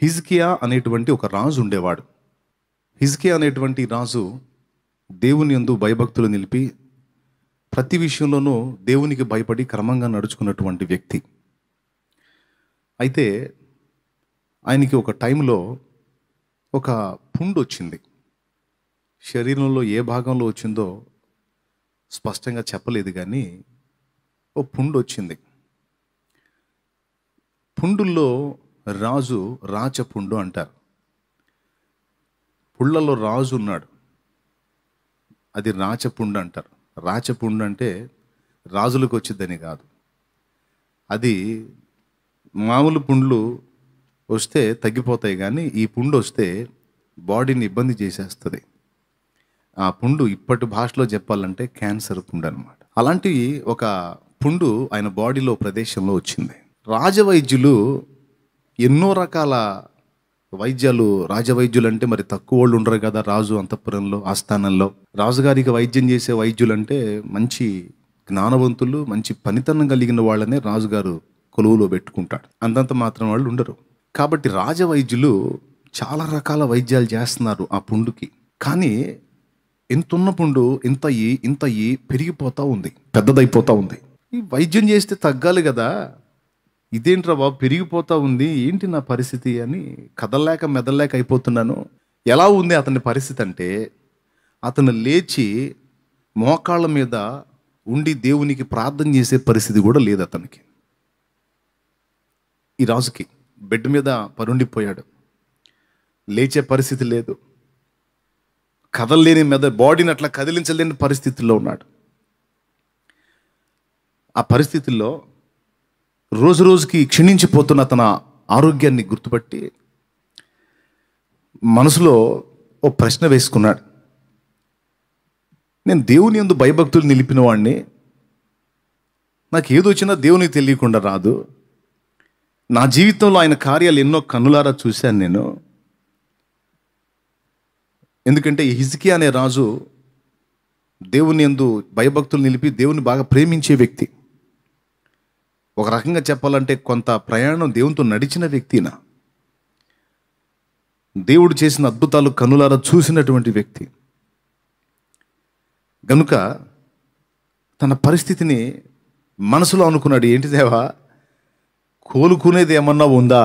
హిజ్కియా అనేటువంటి ఒక రాజు ఉండేవాడు. హిజ్కియా అనేటువంటి రాజు దేవుని యందు భయభక్తులు నిలిపి ప్రతి విషయంలోనూ దేవునికి భయపడి క్రమంగా నడుచుకున్నటువంటి వ్యక్తి. అయితే ఆయనకి ఒక టైంలో ఒక పుండు వచ్చింది. శరీరంలో ఏ భాగంలో వచ్చిందో స్పష్టంగా చెప్పలేదు, కానీ ఓ పుండు వచ్చింది. పుండుల్లో రాజు రాచపుండు అంటారు. పుళ్ళలో రాజు ఉన్నాడు, అది రాచపుండు అంటారు. రాచపుండు అంటే రాజులకు వచ్చిద్దని కాదు, అది మామూలు పుండ్లు వస్తే తగ్గిపోతాయి, కానీ ఈ పుండు వస్తే బాడీని ఇబ్బంది చేసేస్తుంది. ఆ పుండు ఇప్పటి భాషలో చెప్పాలంటే క్యాన్సర్ పుండు అనమాట. అలాంటి ఒక పుండు ఆయన బాడీలో ప్రదేశంలో వచ్చింది. రాజవైద్యులు ఎన్నో రకాల వైద్యాలు, రాజవైద్యులు అంటే మరి తక్కువ వాళ్ళు ఉండరు కదా రాజు అంతఃపురంలో, ఆస్థానంలో. రాజుగారికి వైద్యం చేసే వైద్యులు అంటే మంచి జ్ఞానవంతులు, మంచి పనితనం కలిగిన వాళ్ళనే రాజుగారు కొలువులో పెట్టుకుంటాడు. అంతంత మాత్రం వాళ్ళు ఉండరు. కాబట్టి రాజవైద్యులు చాలా రకాల వైద్యాలు చేస్తున్నారు ఆ పుండుకి. కానీ ఇంతున్న పుండు ఇంత పెరిగిపోతూ ఉంది, పెద్దదైపోతూ ఉంది. ఈ వైద్యం చేస్తే తగ్గాలి కదా, ఇదేంట్రా బాబు పెరిగిపోతూ ఉంది, ఏంటి నా పరిస్థితి అని కదలలేక మెదలలేక అయిపోతున్నాను. ఎలా ఉంది అతని పరిస్థితి అంటే, అతను లేచి మోకాళ్ళ మీద ఉండి దేవునికి ప్రార్థన చేసే పరిస్థితి కూడా లేదు అతనికి. ఈ రాజుకి బెడ్ మీద పరుండిపోయాడు, లేచే పరిస్థితి లేదు, కదలలేని బాడీని అట్లా కదిలించలేని పరిస్థితుల్లో ఉన్నాడు. ఆ పరిస్థితుల్లో రోజు రోజుకి క్షీణించిపోతున్న తన ఆరోగ్యాన్ని గుర్తుపట్టి మనసులో ఓ ప్రశ్న వేసుకున్నాడు. నేను దేవుని యందు భయభక్తులు నిలిపిన వాడిని, నాకు ఏదొచ్చినా దేవునికి తెలియకుండా రాదు. నా జీవితంలో ఆయన కార్యాలు ఎన్నో కన్నులారా చూశాను నేను. ఎందుకంటే ఈ హిజ్కియా అనే రాజు దేవుని యందు భయభక్తులు నిలిపి దేవుని బాగా ప్రేమించే వ్యక్తి. ఒక రకంగా చెప్పాలంటే కొంత ప్రయాణం దేవునితో నడిచిన వ్యక్తినా, దేవుడు చేసిన అద్భుతాలు కన్నులారా చూసినటువంటి వ్యక్తి. గనుక తన పరిస్థితిని మనసులో అనుకున్నాడు, ఏంటి దేవా, కోలుకునేది ఏమన్నా ఉందా?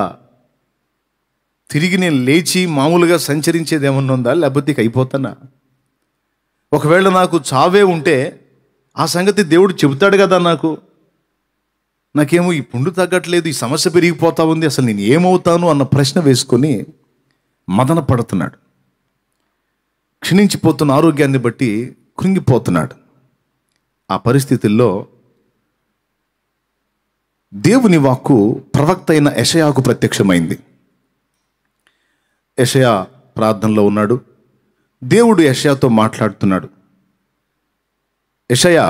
తిరిగి నేను లేచి మామూలుగా సంచరించేది ఏమన్నా ఉందా? లేకపోతే అయిపోతానా? ఒకవేళ నాకు చావే ఉంటే ఆ సంగతి దేవుడు చెబుతాడు కదా. నాకేమో ఈ పుండు తగ్గట్లేదు, ఈ సమస్య పెరిగిపోతా ఉంది, అసలు నేను ఏమవుతాను అన్న ప్రశ్న వేసుకొని మదన పడుతున్నాడు. క్షీణించిపోతున్న ఆరోగ్యాన్ని బట్టి కృంగిపోతున్నాడు. ఆ పరిస్థితుల్లో దేవుని వాక్కు ప్రవక్త అయిన యెషయాకు ప్రత్యక్షమైంది. యెషయా ప్రార్థనలో ఉన్నాడు. దేవుడు యెషయాతో మాట్లాడుతున్నాడు. యెషయా,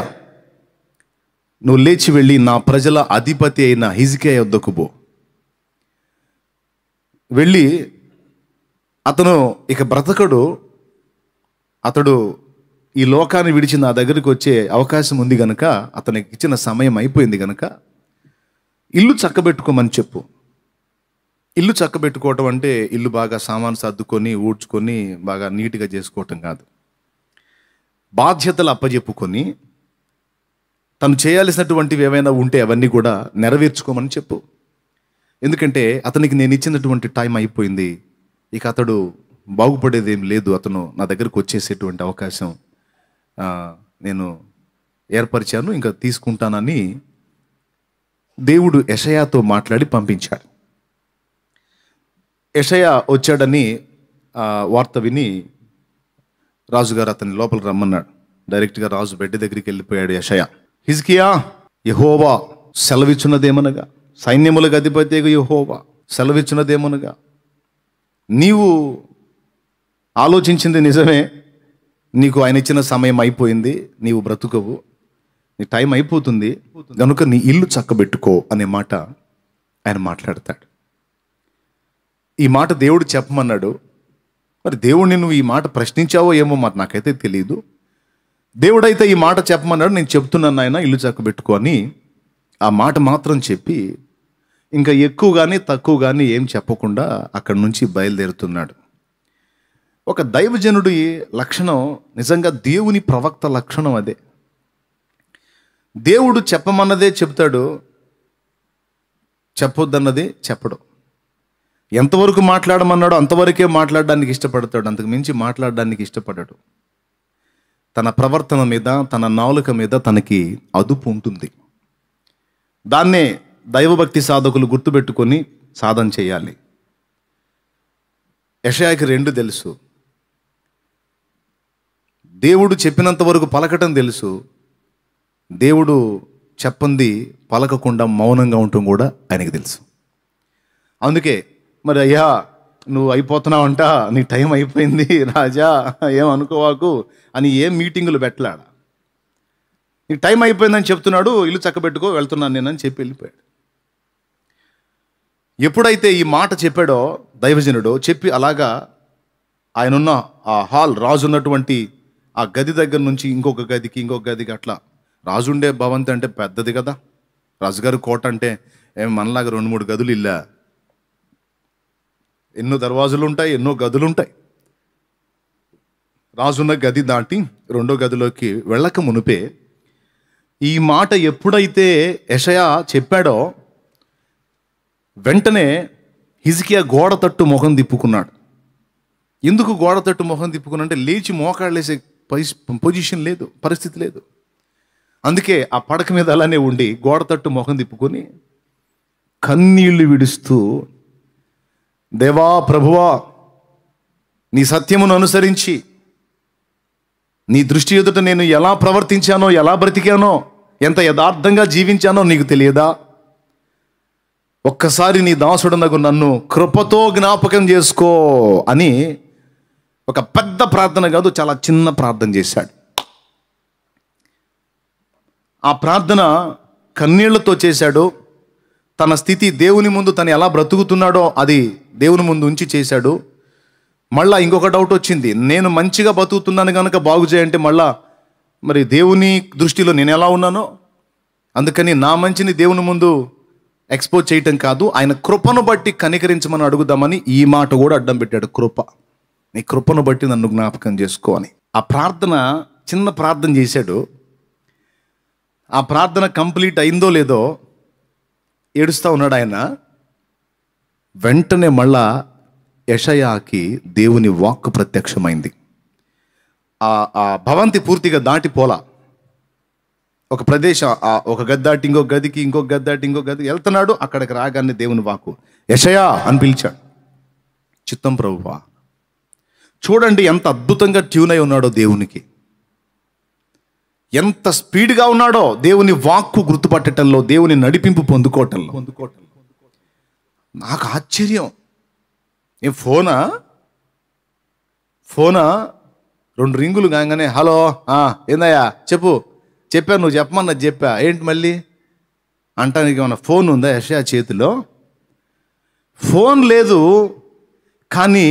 నువ్వు లేచి వెళ్ళి నా ప్రజల అధిపతి అయిన హిజ్కియా యొద్దకు పో. వెళ్ళి అతను ఇక బ్రతకడు, అతడు ఈ లోకాన్ని విడిచి నా దగ్గరికి వచ్చే అవకాశం ఉంది గనక, అతనికి ఇచ్చిన సమయం అయిపోయింది గనక ఇల్లు చక్కబెట్టుకోమని చెప్పు. ఇల్లు చక్కబెట్టుకోవటం అంటే ఇల్లు బాగా సామాను సర్దుకొని ఊడ్చుకొని బాగా నీట్గా చేసుకోవటం కాదు. బాధ్యతలు అప్పజెప్పుకొని తను చేయాల్సినటువంటివి ఏవైనా ఉంటే అవన్నీ కూడా నెరవేర్చుకోమని చెప్పు. ఎందుకంటే అతనికి నేను ఇచ్చినటువంటి టైం అయిపోయింది, ఇక అతడు బాగుపడేదేం లేదు, అతను నా దగ్గరకు వచ్చేసేటువంటి అవకాశం నేను ఏర్పరిచాను, ఇంకా తీసుకుంటానని దేవుడు యెషయాతో మాట్లాడి పంపించాడు. యెషయా వచ్చాడని వార్త విని రాజుగారు అతన్ని లోపలికి రమ్మన్నాడు. డైరెక్ట్గా రాజు బెడ్ దగ్గరికి వెళ్ళిపోయాడు యెషయా. హిజ్కియా, యెహోవా సెలవిచ్చున్నదేమనగా, సైన్యములకు అధిపతి యెహోవా సెలవిచ్చున్నదేమనగా, నీవు ఆలోచించింది నిజమే, నీకు ఆయన ఇచ్చిన సమయం అయిపోయింది, నీవు బ్రతుకవు, నీ టైం అయిపోతుంది, కనుక నీ ఇల్లు చక్కబెట్టుకో అనే మాట ఆయన మాట్లాడతాడు. ఈ మాట దేవుడు చెప్పమన్నాడు. మరి దేవుడిని నువ్వు ఈ మాట ప్రశ్నించావో ఏమో మరి నాకైతే తెలియదు. దేవుడైతే ఈ మాట చెప్పమన్నాడు, నేను చెప్తున్నాను ఆయన ఇల్లు చక్కబెట్టుకో అని ఆ మాట మాత్రం చెప్పి ఇంకా ఎక్కువ కానీ తక్కువ కానీ ఏం చెప్పకుండా అక్కడి నుంచి బయలుదేరుతున్నాడు. ఒక దైవజనుడి లక్షణం, నిజంగా దేవుని ప్రవక్త లక్షణం అదే. దేవుడు చెప్పమన్నదే చెప్తాడు, చెప్పొద్దన్నది చెప్పడు. ఎంతవరకు మాట్లాడమన్నాడో అంతవరకే మాట్లాడడానికి ఇష్టపడతాడు, అంతకు మించి మాట్లాడడానికి ఇష్టపడడు. తన ప్రవర్తన మీద, తన నాలుక మీద తనకి అదుపు ఉంటుంది. దాన్నే దైవభక్తి సాధకులు గుర్తుపెట్టుకొని సాధన చేయాలి. యెషయాకి 2 తెలుసు. దేవుడు చెప్పినంత వరకు పలకటం తెలుసు, దేవుడు చెప్పంది పలకకుండా మౌనంగా ఉండటం కూడా ఆయనకి తెలుసు. అందుకే మరి అయ్యా నువ్వు అయిపోతున్నావంట, నీ టైం అయిపోయింది రాజా, ఏం అనుకోవాకు అని ఏం మీటింగులు పెట్టలాడా. నీ టైం అయిపోయిందని చెప్తున్నాడు, ఇల్లు చక్కబెట్టుకో వెళ్తున్నాను నేనని చెప్పి వెళ్ళిపోయాడు. ఎప్పుడైతే ఈ మాట చెప్పాడో దైవజనుడు, చెప్పి అలాగా ఆయనున్న ఆ హాల్, రాజు ఉన్నటువంటి ఆ గది దగ్గర నుంచి ఇంకొక గదికి అట్లా, రాజుండే భవంతి అంటే పెద్దది కదా, రాజుగారి కోట అంటే ఏం మనలాగా 2-3 గదులు ఇల్లా, ఎన్నో దర్వాజులు ఉంటాయి, ఎన్నో గదులు ఉంటాయి. రాజున్న గది దాటి 2వ గదిలోకి వెళ్ళక మునిపే ఈ మాట ఎప్పుడైతే యెషయా చెప్పాడో వెంటనే హిజ్కియా గోడ తట్టు మొహం తిప్పుకున్నాడు. ఎందుకు గోడ తట్టు మొహం తిప్పుకున్నాడంటే లేచి మోకాళ్ళేసే పొజిషన్ లేదు, పరిస్థితి లేదు. అందుకే ఆ పడక మీద అలానే ఉండి గోడ తట్టు మొహం తిప్పుకొని కన్నీళ్లు విడుస్తూ, దేవా ప్రభువా, నీ సత్యమును అనుసరించి నీ దృష్టి ఎదుట నేను ఎలా ప్రవర్తించానో, ఎలా బ్రతికానో, ఎంత యథార్థంగా జీవించానో నీకు తెలియదా? ఒక్కసారి నీ దాసుడనగు నన్ను కృపతో జ్ఞాపకం చేసుకో అని ఒక పెద్ద ప్రార్థన కాదు, చాలా చిన్న ప్రార్థన చేశాడు. ఆ ప్రార్థన కన్నీళ్లతో చేశాడు. తన స్థితి, దేవుని ముందు తను ఎలా బ్రతుకుతున్నాడో అది దేవుని ముందు ఉంచి చేశాడు. మళ్ళా ఇంకొక డౌట్ వచ్చింది, నేను మంచిగా బతుకుతున్నాను కనుక బాగు చేయంటే మళ్ళా మరి దేవుని దృష్టిలో నేను ఎలా ఉన్నానో, అందుకని నా మంచిని దేవుని ముందు ఎక్స్పోజ్ చేయటం కాదు, ఆయన కృపను బట్టి కనికరించమని అడుగుదామని ఈ మాట కూడా అడ్డం పెట్టాడు. కృప, నీ కృపను బట్టి నన్ను జ్ఞాపకం చేసుకో అని. ఆ ప్రార్థన, చిన్న ప్రార్థన చేశాడు. ఆ ప్రార్థన కంప్లీట్ అయిందో లేదో ఏడుస్తూ ఉన్నాడు ఆయన. వెంటనే మళ్ళా యెషయాకి దేవుని వాక్కు ప్రత్యక్షమైంది. ఆ భవంతి పూర్తిగా దాటిపోలా, ఒక ప్రదేశం, ఒక గది దాటి ఇంకొక గదికి, ఇంకొక గది దాటి ఇంకొక గదికి వెళ్తున్నాడు. అక్కడికి రాగానే దేవుని వాక్కు, యెషయా అని పిలిచాడు. చిత్తం ప్రభువా. చూడండి ఎంత అద్భుతంగా ట్యూన్ అయి ఉన్నాడో దేవునికి, ఎంత స్పీడ్గా ఉన్నాడో దేవుని వాక్కు గుర్తుపట్టడంలో, దేవుని నడిపింపు పొందుకోవటంలో. నాకు ఆశ్చర్యం. ఏం ఫోనా 2 రింగులు కాగానే హలో ఏందయ్యా చెప్పా నువ్వు చెప్పమన్నది చెప్పా, ఏంటి మళ్ళీ అంటానికి ఏమన్నా ఫోన్ ఉందా యెషయా చేతిలో? ఫోన్ లేదు. కానీ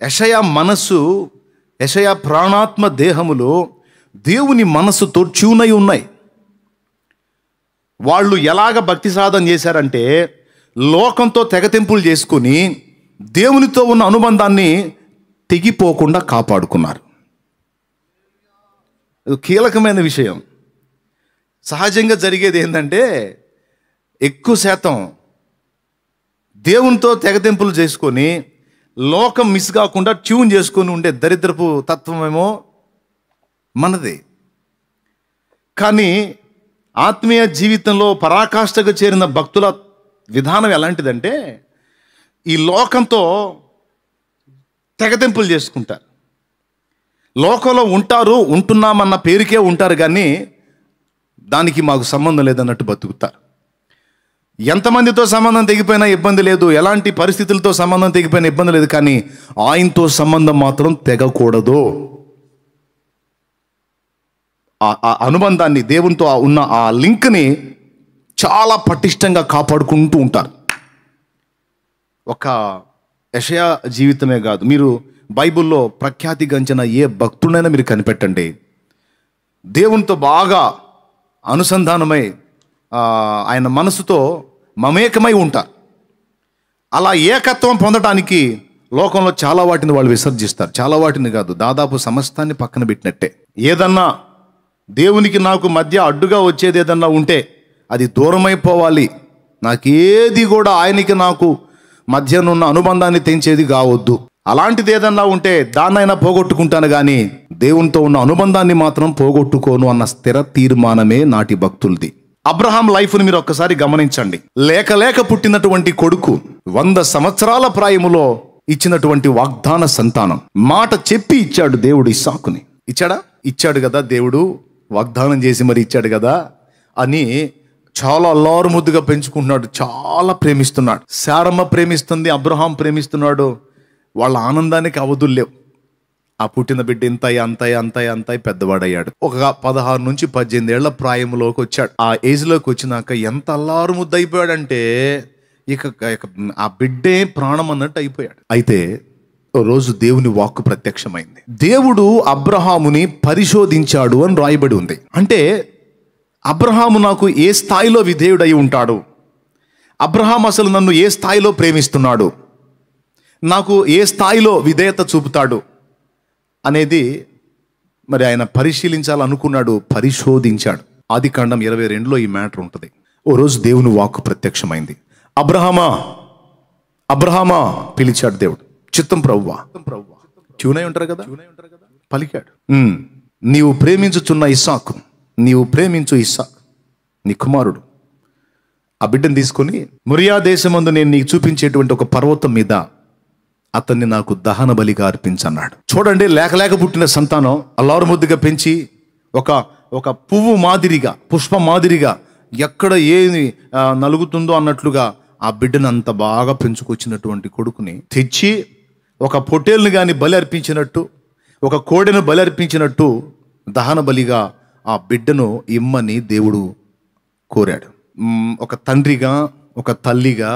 యెషయా మనస్సు, యెషయా ప్రాణాత్మ దేహములు దేవుని మనస్సుతో ట్యూనై ఉన్నాయి. వాళ్ళు ఎలాగ భక్తి సాధన చేశారంటే, లోకంతో తెగతెంపులు చేసుకుని దేవునితో ఉన్న అనుబంధాన్ని తెగిపోకుండా కాపాడుకున్నారు. కీలకమైన విషయం. సహజంగా జరిగేది ఏంటంటే, ఎక్కువ శాతం దేవునితో తెగతెంపులు చేసుకొని లోకం మిస్ కాకుండా ట్యూన్ చేసుకొని ఉండే దరిద్రపు తత్వమేమో మనది. కానీ ఆత్మీయ జీవితంలో పరాకాష్ఠకు చేరిన భక్తుల విధానం ఎలాంటిదంటే, ఈ లోకంతో తెగతెంపులు చేసుకుంటారు. లోకంలో ఉంటున్నామన్న పేరుకే ఉంటారు, కానీ దానికి మాకు సంబంధం లేదన్నట్టు బతుకుతారు. ఎంతమందితో సంబంధం తెగిపోయినా ఇబ్బంది లేదు, ఎలాంటి పరిస్థితులతో సంబంధం తెగిపోయినా ఇబ్బంది లేదు, కానీ ఆయనతో సంబంధం మాత్రం తెగకూడదు. ఆ అనుబంధాన్ని, దేవునితో ఉన్న ఆ లింక్ని చాలా పటిష్టంగా కాపాడుకుంటూ ఉంటారు. ఒక యెషయా జీవితమే కాదు, మీరు బైబిల్లో ప్రఖ్యాతి గంచిన ఏ భక్తుడైనా మీరు కనిపెట్టండి, దేవునితో బాగా అనుసంధానమై ఆయన మనసుతో మమేకమై ఉంటారు. అలా ఏకత్వం పొందడానికి లోకంలో చాలా వాటిని వాళ్ళు విసర్జిస్తారు. చాలా వాటిని కాదు, దాదాపు సమస్తాన్ని పక్కన పెట్టినట్టే. ఏదన్నా దేవునికి నాకు మధ్య అడ్డుగా వచ్చేది ఏదన్నా ఉంటే అది దూరమైపోవాలి. నాకేది కూడా ఆయనకి నాకు మధ్యనున్న అనుబంధాన్ని తెంచేది కావద్దు. అలాంటిది ఏదన్నా ఉంటే దాన్నైనా పోగొట్టుకుంటాను, కానీ దేవునితో ఉన్న అనుబంధాన్ని మాత్రం పోగొట్టుకోను అన్న స్థిర తీర్మానమే నాటి భక్తులది. అబ్రహాం లైఫ్ని మీరు ఒక్కసారి గమనించండి. లేక పుట్టినటువంటి కొడుకు 100 సంవత్సరాల ప్రాయములో ఇచ్చినటువంటి వాగ్దాన సంతానం. మాట చెప్పి ఇచ్చాడు దేవుడు ఇస్సాకుని. ఇచ్చాడు కదా దేవుడు, వాగ్దానం చేసి మరి ఇచ్చాడు కదా అని చాలా అల్లారు ముద్దుగా పెంచుకుంటున్నాడు. చాలా ప్రేమిస్తున్నాడు. శారమ్మ ప్రేమిస్తుంది, అబ్రహాం ప్రేమిస్తున్నాడు. వాళ్ళ ఆనందానికి అవధులు లేవు. ఆ పుట్టిన బిడ్డ అంతయి పెద్దవాడయ్యాడు. ఒక 16 నుంచి 18 ఏళ్ల ప్రాయంలోకి వచ్చాడు. ఆ ఏజ్లోకి వచ్చినాక ఎంత అల్లారు ముద్దు అయిపోయాడంటే ఇక ఆ బిడ్డే ప్రాణం అన్నట్టు అయిపోయాడు. అయితే ఓ రోజు దేవుని వాక్కు ప్రత్యక్షమైంది. దేవుడు అబ్రహాముని పరిశోధించాడు అని రాయబడి ఉంది. అంటే అబ్రహాము నాకు ఏ స్థాయిలో విధేయుడై ఉంటాడు, అబ్రహాం అసలు నన్ను ఏ స్థాయిలో ప్రేమిస్తున్నాడు, నాకు ఏ స్థాయిలో విధేయత చూపుతాడు అనేది మరి ఆయన పరిశీలించాలనుకున్నాడు, పరిశోధించాడు. ఆదికాండం 22లో ఈ మ్యాటర్ ఉంటుంది. ఓ రోజు దేవుని వాక్కు ప్రత్యక్షమైంది. అబ్రహామా పిలిచాడు దేవుడు. చిత్తం ప్రభువా. ట్యూనై ఉంటారు కదా, పలికాడు. నీవు ప్రేమించుచున్న ఇస్సాకు, నీవు ప్రేమించు ఇస్సాకు నీ కుమారుడు. ఆ బిడ్డను తీసుకొని మొరియా దేశమందు నేను నీకు చూపించేటువంటి ఒక పర్వతం మీద అతన్ని నాకు దహన బలిగా అర్పించన్నాడు. చూడండి, లేక పుట్టిన సంతానం అల్లారు ముద్దుగా పెంచి ఒక పువ్వు మాదిరిగా, పుష్పం మాదిరిగా ఎక్కడ ఏది నలుగుతుందో అన్నట్లుగా ఆ బిడ్డను అంత బాగా పెంచుకొచ్చినటువంటి కొడుకుని తెచ్చి ఒక పొట్టేలుని కానీ బలి అర్పించినట్టు, ఒక కోడెను బలి అర్పించినట్టు దహన బలిగా ఆ బిడ్డను ఇమ్మని దేవుడు కోరాడు. ఒక తండ్రిగా, ఒక తల్లిగా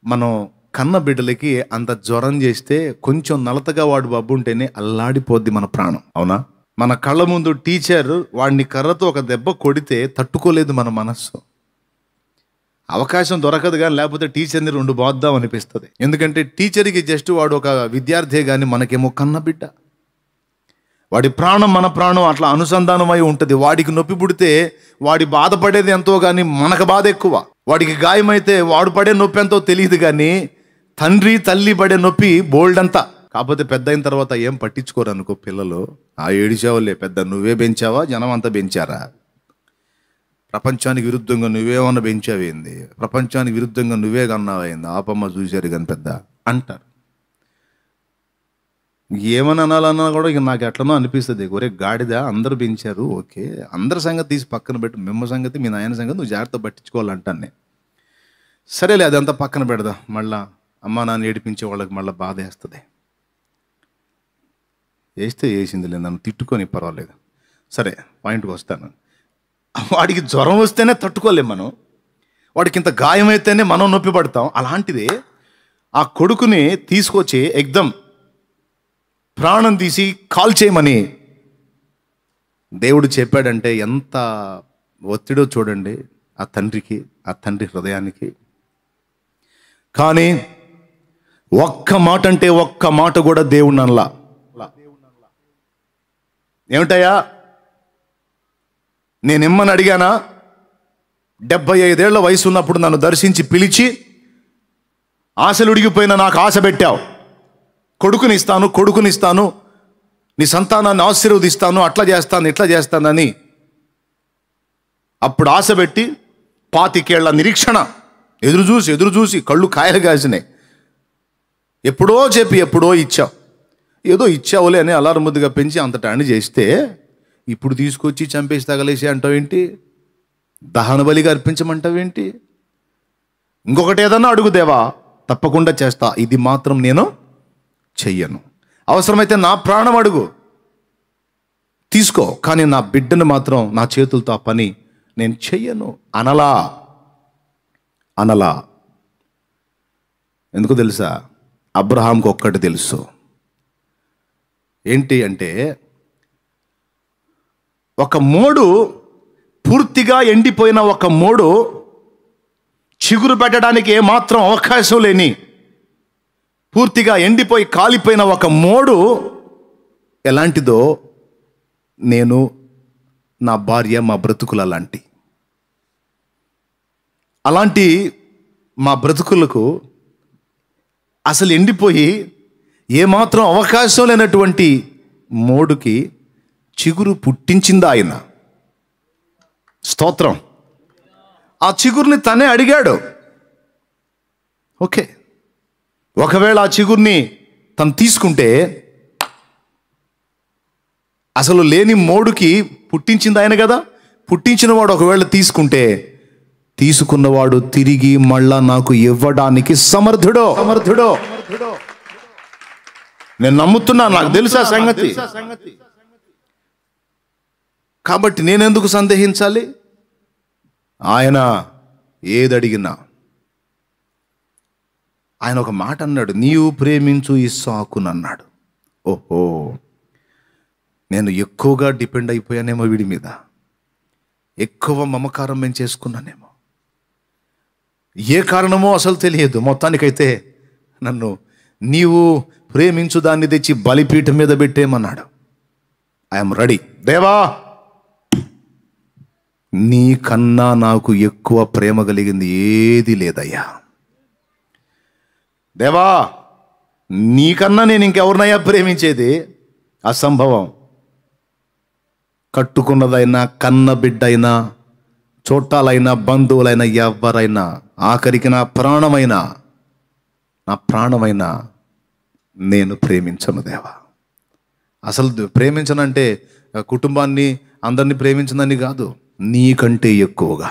మనం కన్న బిడ్డలకి అంత జ్వరం చేస్తే కొంచెం నలతగా వాడు బబ్బు ఉంటేనే అల్లాడిపోద్ది మన ప్రాణం, అవునా? మన కళ్ళ ముందు టీచర్ వాడిని కర్రతో ఒక దెబ్బ కొడితే తట్టుకోలేదు మన మనస్సు. అవకాశం దొరకదు కానీ, లేకపోతే టీచర్ని 2 బాద్దాం అనిపిస్తుంది. ఎందుకంటే టీచర్కి జస్ట్ వాడు ఒక విద్యార్థే, కానీ మనకేమో కన్న బిడ్డ. వాడి ప్రాణం మన ప్రాణం అట్లా అనుసంధానమై ఉంటుంది. వాడికి నొప్పి పుడితే వాడి బాధపడేది ఎంతో కానీ మనకు బాధ ఎక్కువ. వాడికి గాయమైతే వాడు పడే నొప్పి ఎంతో తెలియదు, కానీ తండ్రి తల్లి పడే నొప్పి బోల్డ్ అంతా. కాకపోతే పెద్ద అయిన తర్వాత ఏం పట్టించుకోరు అనుకో పిల్లలు. ఆ ఏడిచావులే పెద్ద, నువ్వే పెంచావా, జనం అంతా పెంచారా, ప్రపంచానికి విరుద్ధంగా నువ్వేమన్నా పెంచావేంది, ప్రపంచానికి విరుద్ధంగా నువ్వే కన్నావైంది, ఆపమ్మ చూశారు కానీ పెద్ద అంటారు. ఏమని అనాలన్నా కూడా ఇక నాకు ఎట్లనో అనిపిస్తుంది. ఒరే గాడిద, అందరూ పెంచారు, ఓకే, అందరి సంగతి తీసి పక్కన పెట్టు, మిమ్మ సంగతి, మీ నాయన సంగతి నువ్వు జాగ్రత్త పట్టించుకోవాలంటాను నేను. సరేలే, అదంతా పక్కన పెడదా. మళ్ళా అమ్మ నాన్న ఏడిపించే వాళ్ళకి మళ్ళీ బాధ వేస్తుంది. వేసిందిలే, నన్ను తిట్టుకొని పర్వాలేదు. సరే, పాయింట్కి వస్తాను. వాడికి జ్వరం వస్తేనే తట్టుకోలేం మనం, వాడికి ఇంత గాయమైతేనే మనం నొప్పి పడతాం. అలాంటిది ఆ కొడుకుని తీసుకొచ్చి ఎగ్దం ప్రాణం తీసి కాల్ చేయమని దేవుడు చెప్పాడంటే ఎంత ఒత్తిడో చూడండి ఆ తండ్రికి, ఆ తండ్రి హృదయానికి. కానీ ఒక్క మాట అంటే ఒక్క మాట కూడా దేవుడు అనలా. ఏమిటయ్యా నేనిమ్మని అడిగానా? 75 ఏళ్ల వయసు ఉన్నప్పుడు నన్ను దర్శించి పిలిచి ఆశలు ఉడిగిపోయిన నాకు ఆశ పెట్టావు. కొడుకునిస్తాను, నీ సంతానాన్ని ఆశీర్వదిస్తాను, అట్లా చేస్తాను, ఇట్లా చేస్తానని అప్పుడు ఆశ పెట్టి 25 ఏళ్ల నిరీక్షణ ఎదురు చూసి కళ్ళు కాయలు కాసినాయి. ఎప్పుడో చెప్పి ఎప్పుడో ఇచ్చావు, ఏదో ఇచ్చావులే అని అలారం ముద్దుగా పెంచి అంతటా అని చేస్తే ఇప్పుడు తీసుకొచ్చి చంపేసి తగలేసి అంటావేంటి, దహన బలిగా అర్పించమంటావేంటి? ఇంకొకటి ఏదన్నా అడుగుదేవా, తప్పకుండా చేస్తా, ఇది మాత్రం నేను చెయ్యను. అవసరమైతే నా ప్రాణం అడుగు, తీసుకో, కానీ నా బిడ్డను మాత్రం నా చేతులతో ఆ పని నేను చెయ్యను అనలా. ఎందుకు తెలుసా? అబ్రహాంకి ఒక్కటి తెలుసు. ఏంటి అంటే, ఒక మోడు, పూర్తిగా ఎండిపోయిన ఒక మోడు చిగురు పెట్టడానికి ఏమాత్రం అవకాశం లేని, పూర్తిగా ఎండిపోయి కాలిపోయిన ఒక మోడు ఎలాంటిదో నేను, నా భార్య, మా బ్రతుకులు అలాంటి మా బ్రతుకులకు అసలు ఎండిపోయి ఏమాత్రం అవకాశం లేనటువంటి మోడుకి చిగురు పుట్టించింది ఆయన. స్తోత్రం. ఆ చిగురుని తనే అడిగాడు. ఓకే, ఒకవేళ ఆ చిగురిని తను తీసుకుంటే, అసలు లేని మోడుకి పుట్టించింది ఆయన కదా, పుట్టించిన వాడు ఒకవేళ తీసుకుంటే, తీసుకున్నవాడు తిరిగి మళ్ళా నాకు ఇవ్వడానికి సమర్థుడో. నేను నమ్ముతున్నా, నాకు తెలుసా సంగతి. కాబట్టి నేనెందుకు సందేహించాలి? ఆయన ఏదడిగినా, ఆయన ఒక మాట అన్నాడు, నీవు ప్రేమించు ఇస్సాకునన్నాడు. ఓహో, నేను ఎక్కువగా డిపెండ్ అయిపోయానేమో వీడి మీద, ఎక్కువ మమకారం నేను చేసుకున్నానేమో, ఏ కారణమో అసలు తెలియదు. మొత్తానికైతే నన్ను నీవు ప్రేమించు దాన్ని తెచ్చి బలిపీఠం మీద పెట్టేమన్నాడు. I'm ready. దేవా, నీకన్నా నాకు ఎక్కువ ప్రేమ కలిగింది ఏది లేదయ్యా. దేవా, నీకన్నా నేను ఇంకెవరినయ్యా ప్రేమించేది? అసంభవం. కట్టుకున్నదైనా, కన్న బిడ్డైనా, చుట్టాలైనా, బంధువులైనా, ఎవరైనా, ఆఖరికి నా ప్రాణమైనా నేను ప్రేమించను దేవా. అసలు ప్రేమించనంటే కుటుంబాన్ని, అందరినీ ప్రేమించనని కాదు, నీకంటే ఎక్కువగా.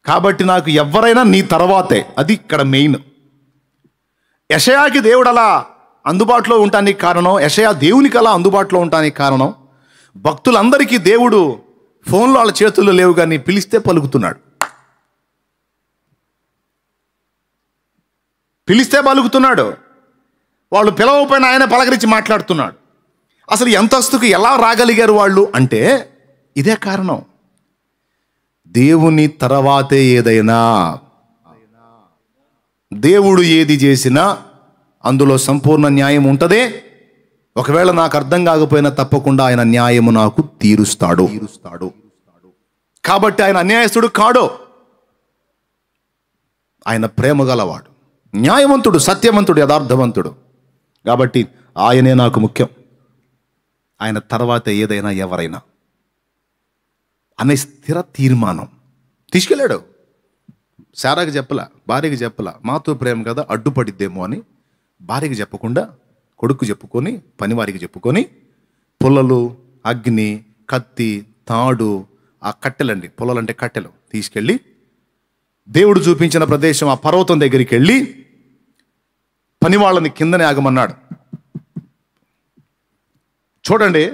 కాబట్టి నాకు ఎవరైనా నీ తర్వాతే. అది ఇక్కడ మెయిన్. యెషయాకి దేవుడు అలా అందుబాటులో ఉండటానికి కారణం, యెషయా దేవునికి అలా అందుబాటులో ఉండటానికి కారణం, భక్తులందరికీ దేవుడు ఫోన్లో వాళ్ళ చేతుల్లో లేవు కానీ పిలిస్తే పలుకుతున్నాడు. వాళ్ళు పిలవకపోయినా ఆయన పలకరించి మాట్లాడుతున్నాడు. అసలు ఎంతస్తుకు ఎలా రాగలిగారు వాళ్ళు అంటే ఇదే కారణం. దేవుని తర్వాతే ఏదైనా, దేవుడు ఏది చేసినా అందులో సంపూర్ణ న్యాయం ఉంటదే. ఒకవేళ నాకు అర్థం కాకపోయినా తప్పకుండా ఆయన న్యాయము నాకు తీరుస్తాడు. కాబట్టి ఆయన అన్యాయస్తుడు కాడు. ఆయన ప్రేమ గలవాడు, న్యాయవంతుడు, సత్యవంతుడు, యథార్థవంతుడు. కాబట్టి ఆయనే నాకు ముఖ్యం, ఆయన తర్వాత ఏదైనా ఎవరైనా అనే స్థిర తీర్మానం తీసుకెళ్ళాడు. శారాకి చెప్పలా, భార్యకి చెప్పలా, మాతో ప్రేమ కదా అడ్డుపడిద్దేమో అని భార్యకి చెప్పకుండా కొడుకు చెప్పుకొని, పనివారికి చెప్పుకొని, పుల్లలు, అగ్ని, కత్తి, తాడు, ఆ కట్టెలండి, పుల్లలంటే కట్టెలు తీసుకెళ్ళి దేవుడు చూపించిన ప్రదేశం ఆ పర్వతం దగ్గరికి వెళ్ళి పని వాళ్ళని కిందనే ఆగమన్నాడు. చూడండి,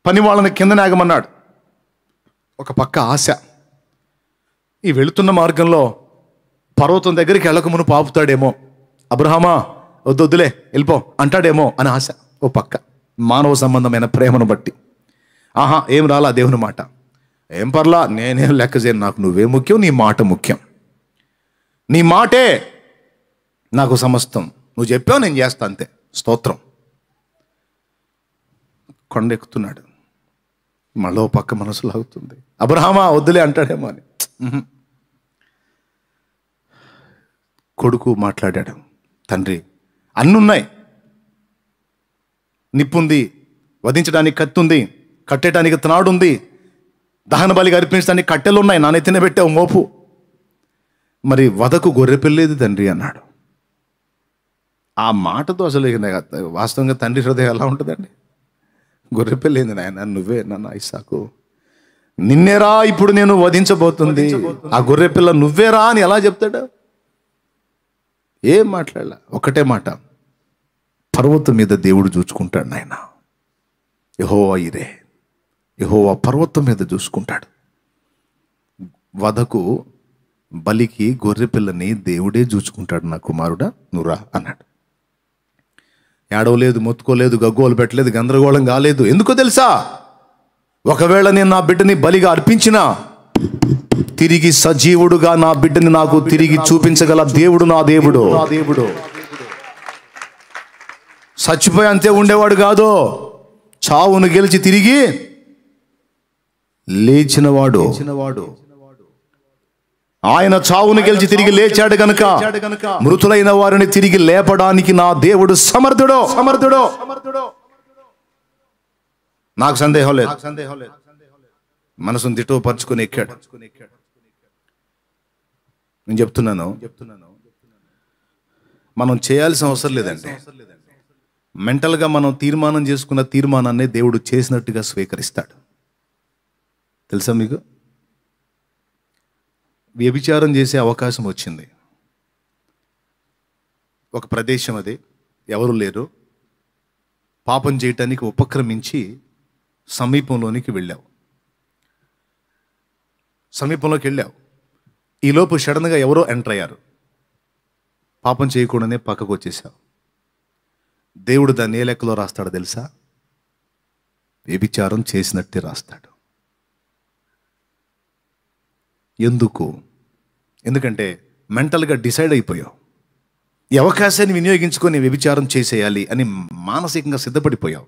పని వాళ్ళని కిందనే ఆగమన్నాడు. ఒక పక్క ఆశ, ఈ వెళుతున్న మార్గంలో పర్వతం దగ్గరికి వెళ్ళకమును పాపుతాడేమో, అబ్రహామా వద్దులే వెళ్ళిపో అంటాడేమో అని ఆశ. ఓ పక్క మానవ సంబంధమైన ప్రేమను బట్టి, ఆహా ఏం రాలా దేవుని మాట, ఏం పర్లా, నేనేం లెక్క చేయను, నాకు నువ్వే ముఖ్యం, నీ మాట ముఖ్యం, నీ మాటే నాకు సమస్తం, నువ్వు చెప్పావు నేను చేస్తా అంతే. స్తోత్రం. కొండెక్కుతున్నాడు, మళ్ళీ పక్క మనసు లాగుతుంది, అబ్రహామా వద్దులే అంటాడేమో అని. కొడుకు మాట్లాడాడు, తండ్రి అన్నున్నాయి, నిప్పుంది, వధించడానికి కత్తి ఉంది, కట్టేయడానికి త్రాడు ఉంది, దహన బలిగా అర్పించడానికి కట్టెలు ఉన్నాయి, నా నెత్తిన పెట్టావు మోపు, మరి వదకు గొర్రె పిల్లేది తండ్రి అన్నాడు. ఆ మాటతో అసలు వాస్తవంగా తండ్రి హృదయం ఎలా ఉంటుందండి? గొర్రె పిల్లేంది నాయన, నువ్వే నన్ను ఇస్సాకు, నిన్నేరా ఇప్పుడు నేను వధించబోతుంది, ఆ గొర్రె పిల్ల నువ్వేరా అని ఎలా చెప్తాడు? ఏం మాట్లాడలా, ఒకటే మాట, పర్వతం మీద దేవుడు చూసుకుంటాడు నాయన, యెహోవా ఇరే, యెహోవా పర్వతం మీద చూసుకుంటాడు. వధకు బలికి గొర్రె పిల్లని దేవుడే చూసుకుంటాడు, నా కుమారుడా నువ్వురా అన్నాడు. ఏడవలేదు, మొత్తుకోలేదు, గగ్గోలు పెట్టలేదు, గందరగోళం కాలేదు. ఎందుకో తెలుసా? ఒకవేళ నేను నా బిడ్డని బలిగా అర్పించినా తిరిగి సజీవుడుగా నా బిడ్డని నాకు తిరిగి చూపించగల దేవుడు నా దేవుడు. చచ్చిపోయి అంతే ఉండేవాడు కాదు, చావును గెలిచి తిరిగి లేచినవాడు. ఆయన చావును గెలిచి తిరిగి లేచాడు గనుక మృతులైన వారిని తిరిగి లేపడానికి నా దేవుడు సమర్థుడు. నాకు సందేహం లేదు. మనసును దిటోపరుచుకుని ఎక్కాడు. నేను చెప్తున్నాను, మనం చేయాల్సిన అవసరం లేదండి. మెంటల్గా మనం తీర్మానం చేసుకున్న తీర్మానాన్ని దేవుడు చేసినట్టుగా స్వీకరిస్తాడు. తెలుసా మీకు? వ్యభిచారం చేసే అవకాశం వచ్చింది. ఒక ప్రదేశం, అది ఎవరు లేరు, పాపం చేయటానికి ఉపక్రమించి సమీపంలోకి వెళ్ళావు. ఈలోపు సడన్గా ఎవరో ఎంటర్ అయ్యారు. పాపం చేయకుండానే పక్కకు వచ్చేసావు. దేవుడు దాన్ని ఏ లెక్కలో రాస్తాడో తెలుసా? వ్యభిచారం చేసినట్టే రాస్తాడు. ఎందుకంటే మెంటల్గా డిసైడ్ అయిపోయావు. ఈ అవకాశాన్ని వినియోగించుకొని వ్యభిచారం చేసేయాలి అని మానసికంగా సిద్ధపడిపోయావు.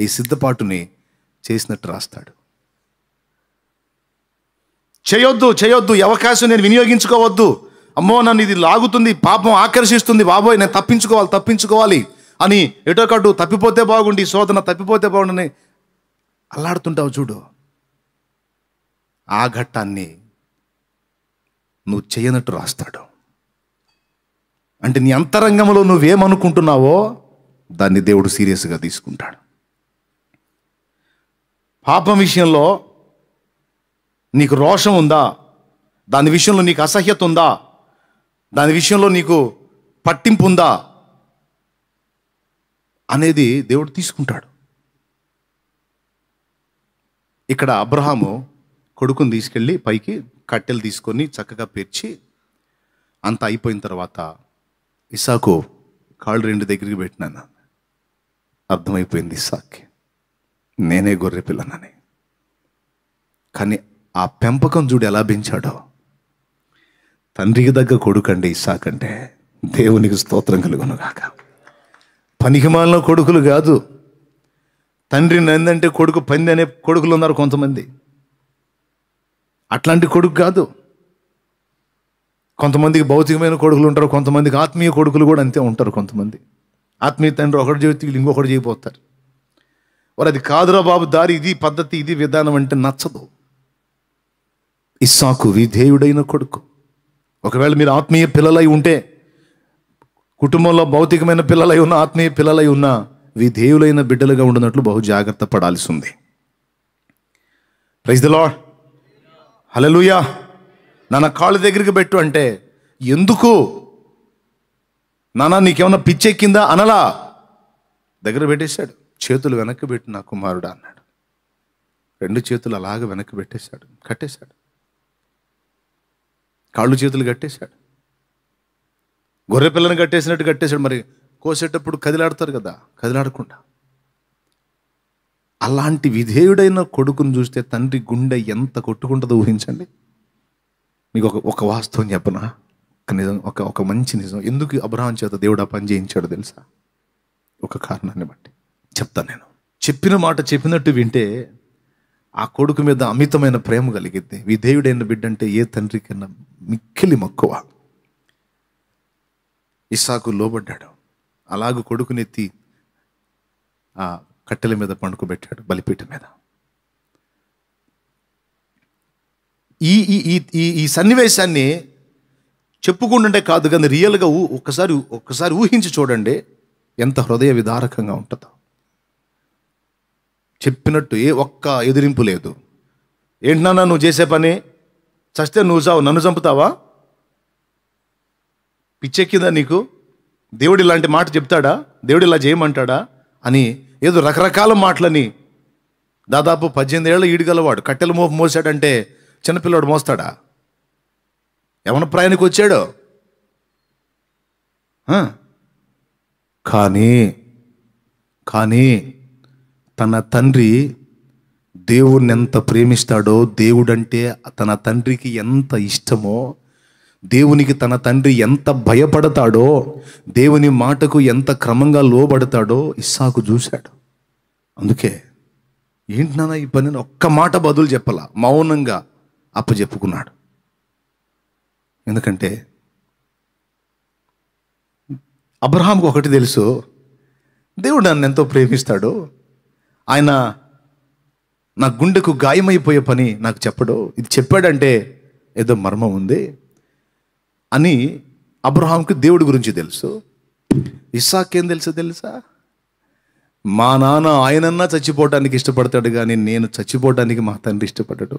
ఈ సిద్ధపాటుని చేసినట్టు రాస్తాడు. చేయొద్దు, ఈ అవకాశం నేను వినియోగించుకోవద్దు, అమ్మో నన్ను ఇది లాగుతుంది, పాపం ఆకర్షిస్తుంది, బాబోయ్ నేను తప్పించుకోవాలి అని ఎటోకటు తప్పిపోతే బాగుండి, శోధన తప్పిపోతే బాగుండని అల్లాడుతుంటావు చూడు. ఆ ఘట్టాన్ని నువ్వు చేయనట్టు రాస్తాడు. అంటే నీ అంతరంగంలో నువ్వేమనుకుంటున్నావో దాన్ని దేవుడు సీరియస్గా తీసుకుంటాడు. పాపం విషయంలో నీకు రోషం ఉందా, దాని విషయంలో నీకు అసహ్యత ఉందా, దాని విషయంలో నీకు పట్టింపు ఉందా అనేది దేవుడు తీసుకుంటాడు. ఇక్కడ అబ్రహాము కొడుకుని తీసుకెళ్ళి పైకి కట్టెలు తీసుకొని చక్కగా పేర్చి అంత అయిపోయిన తర్వాత ఇస్సాకు కాళ్ళు రెండు దగ్గరికి పెట్టినాను. అర్థమైపోయింది ఇస్సాక్కి నేనే గొర్రె పిల్లనని. కానీ ఆ పెంపకం చూడు ఎలా పెంచాడో. తండ్రికి దగ్గర కొడుకండి ఇస్సాకంటే, దేవునికి స్తోత్రం కలుగునుగాక. పనికిమాలిన కొడుకులు కాదు. తండ్రి నందంటే కొడుకు పంది అనే కొడుకులు ఉన్నారు కొంతమంది. అట్లాంటి కొడుకు కాదు. కొంతమందికి భౌతికమైన కొడుకులు ఉంటారు, కొంతమందికి ఆత్మీయ కొడుకులు కూడా అంతే ఉంటారు. కొంతమంది ఆత్మీయ తండ్రి ఒకటి చేతి ఇంకొకటి చేయబోతారు. వారు అది కాదురా బాబు దారి, ఇది పద్ధతి, ఇది విధానం అంటే నచ్చదు. ఇస్సాకు విధేయుడైన కొడుకు. ఒకవేళ మీరు ఆత్మీయ పిల్లలై ఉంటే, కుటుంబంలో భౌతికమైన పిల్లలై ఉన్న, ఆత్మీయ పిల్లలై ఉన్న, విధేయులైన బిడ్డలుగా ఉండినట్లు బహు జాగ్రత్త పడాల్సి ఉంది. ప్రైజ్ ది లార్డ్, హల్లెలూయా. నాన్న కాళ్ళ దగ్గరికి పెట్టు అంటే, ఎందుకు నాన్న నీకేమన్నా పిచ్చెక్కిందా అనలా, దగ్గర పెట్టేశాడు. చేతులు వెనక్కి పెట్టి నా కుమారుడు అన్నాడు. రెండు చేతులు అలాగ వెనక్కి పెట్టేశాడు, కట్టేశాడు. కాళ్ళు చేతులు కట్టేశాడు. గొర్రె పిల్లని కట్టేసినట్టు కట్టేశాడు. మరి కోసేటప్పుడు కదిలాడతారు కదా, కదిలాడకుండా. అలాంటి విధేయుడైన కొడుకును చూస్తే తండ్రి గుండె ఎంత కొట్టుకుంటుందో ఊహించండి. మీకు ఒక వాస్తవం చెప్పనా? ఒక నిజం, ఒక మంచి నిజం. ఎందుకు అబ్రహాం చేత దేవుడు ఆ పని చేయించాడు తెలుసా? ఒక కారణాన్ని బట్టి చెప్తాను నేను. చెప్పిన మాట చెప్పినట్టు వింటే ఆ కొడుకు మీద అమితమైన ప్రేమ కలిగిద్ది. విధేయుడైన బిడ్డ అంటే ఏ తండ్రికైనా మిక్కిలి మక్కువ. ఇస్సాకు లోబడ్డాడు. అలాగూ కొడుకునెత్తి ఆ కట్టెల మీద పండుకోబెట్టాడు, బలిపీఠం మీద. ఈ సన్నివేశాన్ని చెప్పుకుంటుంటే కాదు కానీ రియల్గా ఒక్కసారి ఊహించి చూడండి ఎంత హృదయ విదారకంగా ఉంటుందో. చెప్పినట్టు ఏ ఒక్క ఎదిరింపు లేదు. ఏంటన్నా నువ్వు చేసే పని, చస్తే నువ్వు చావు, నన్ను చంపుతావా? పిచ్చెక్కిందా నీకు? దేవుడు ఇలాంటి మాట చెప్తాడా? దేవుడు ఇలా చేయమంటాడా అని ఏదో రకరకాల మాటలని. దాదాపు 18 ఏళ్ళ ఈడుగలవాడు కట్టెల మోపు మోసాడంటే చిన్నపిల్లవాడు మోస్తాడా? యవన ప్రాయానికి వచ్చాడు. కానీ తన తండ్రి దేవుణ్ణి ఎంత ప్రేమిస్తాడో, దేవుడంటే తన తండ్రికి ఎంత ఇష్టమో, దేవునికి తన తండ్రి ఎంత భయపడతాడో, దేవుని మాటకు ఎంత క్రమంగా లోబడతాడో ఇస్సాకు చూశాడు. అందుకే ఏంటి నాన్న ఈ పని, ఒక్క మాట బదులు చెప్పాల, మౌనంగా అప్పచెప్పుకున్నాడు. ఎందుకంటే అబ్రహాంకు ఒకటి తెలుసు, దేవుడు నన్ను ఎంతో ప్రేమిస్తాడు, ఆయన నా గుండెకు గాయమైపోయే పని నాకు చెప్పడు, ఇది చెప్పాడంటే ఏదో మర్మం ఉంది అని అబ్రహాంకు దేవుడి గురించి తెలుసు. ఇస్సాకేం తెలుసా, మా నాన్న ఆయనన్నా చచ్చిపోవటానికి ఇష్టపడతాడు కానీ నేను చచ్చిపోవటానికి మా తండ్రి ఇష్టపడ్డాడు.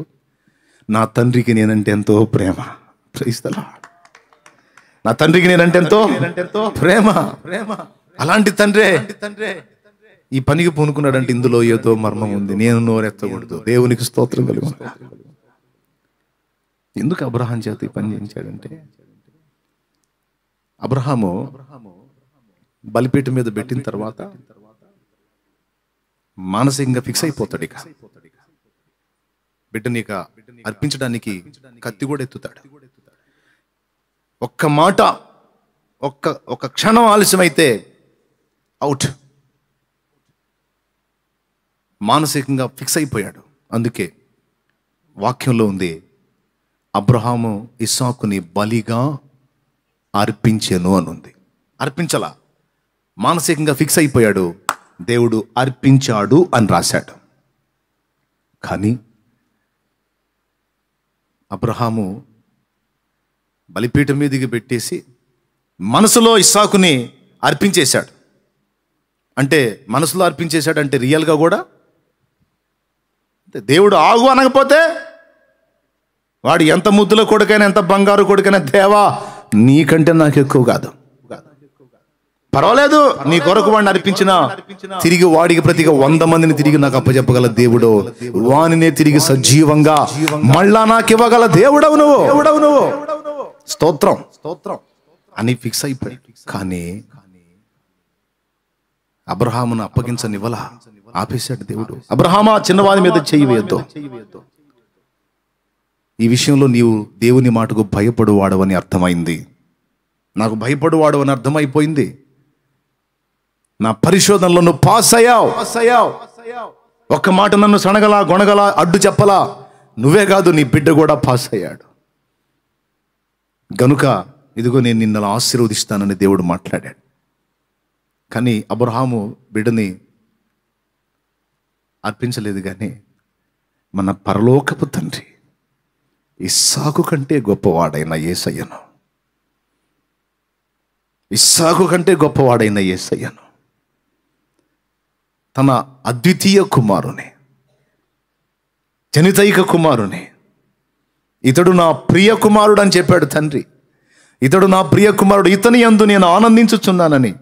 నా తండ్రికి నేనంటే ఎంతో ప్రేమ. Praise the lord. నా తండ్రికి నేనంటే ఎంతో ప్రేమ. అలాంటి తండ్రే ఈ పనికి పూనుకున్నాడంటే ఇందులో ఏదో మర్మం ఉంది, నేను నోరెత్తకూడదు. దేవునికి స్తోత్రం కలుగు. ఎందుకు అబ్రహాం చేత ఈ పని చేయించాడంటే, అబ్రహాము బలిపీఠం మీద పెట్టిన తర్వాత మానసికంగా ఫిక్స్ అయిపోతాడు. ఇక బిడ్డని ఇక అర్పించడానికి కత్తి కూడా ఎత్తుతాడు. ఒక్క మాట, ఒక్క క్షణం ఆలస్యమైతే అవుట్. మానసికంగా ఫిక్స్ అయిపోయాడు. అందుకే వాక్యంలో ఉంది, అబ్రహాము ఇస్సాకుని బలిగా అర్పించెను అని ఉంది. అర్పించలా, మానసికంగా ఫిక్స్ అయిపోయాడు, దేవుడు అర్పించాడు అని రాశాడు. కానీ అబ్రహాము బలిపీఠం మీదకి పెట్టేసి మనసులో ఇస్సాకుని అర్పించేశాడు. అంటే మనసులో అర్పించేశాడు అంటే రియల్గా కూడా దేవుడు ఆగు అనకపోతే వాడు ఎంత ముద్దుల కొడుకైనా, ఎంత బంగారు కొడుకైనా, దేవా నీకంటే నాకు ఎక్కువ కాదు, పర్వాలేదు నీ కొరకు వాడిని అర్పించినా తిరిగి వాడికి ప్రతిగా 100 మందిని తిరిగి నాకు అప్పచెప్పగల దేవుడు, వానినే తిరిగి సజీవంగా మళ్ళా నాకు ఇవ్వగల దేవుడవు నువ్వు, స్తోత్రం అని ఫిక్స్ అయిపోయి. కానీ అబ్రహామును అప్పగించనివ్వలా, ఆపేశాడు దేవుడు. అబ్రహామా, చిన్నవాడి మీద చెయ్యి వేయొద్దు. ఈ విషయంలో నీవు దేవుని మాటకు భయపడువాడవని అర్థమైంది, నాకు భయపడువాడవని అర్థమైపోయింది. నా పరిశోధనలో నువ్వు పాస్ అయ్యావు. ఒక్క మాట నన్ను సనగలా గొనగలా అడ్డు చెప్పలా, నువ్వే కాదు నీ బిడ్డ కూడా పాస్ అయ్యాడు. గనుక ఇదిగో నేను నిన్ను ఆశీర్వదిస్తానని దేవుడు మాట్లాడాడు. కానీ అబ్రహాము బిడ్డని అర్పించలేదు. కానీ మన పరలోకపు తండ్రి ఇస్సాకు కంటే గొప్పవాడైన యేసయ్యను, ఇస్సాకు కంటే గొప్పవాడైన యేసయ్యను, తన అద్వితీయ కుమారుని, జనితైక కుమారుని, ఇతడు నా ప్రియ కుమారుడు అని చెప్పాడు తండ్రి. ఇతడు నా ప్రియ కుమారుడు, ఇతని యందు నేను ఆనందించుచున్నానని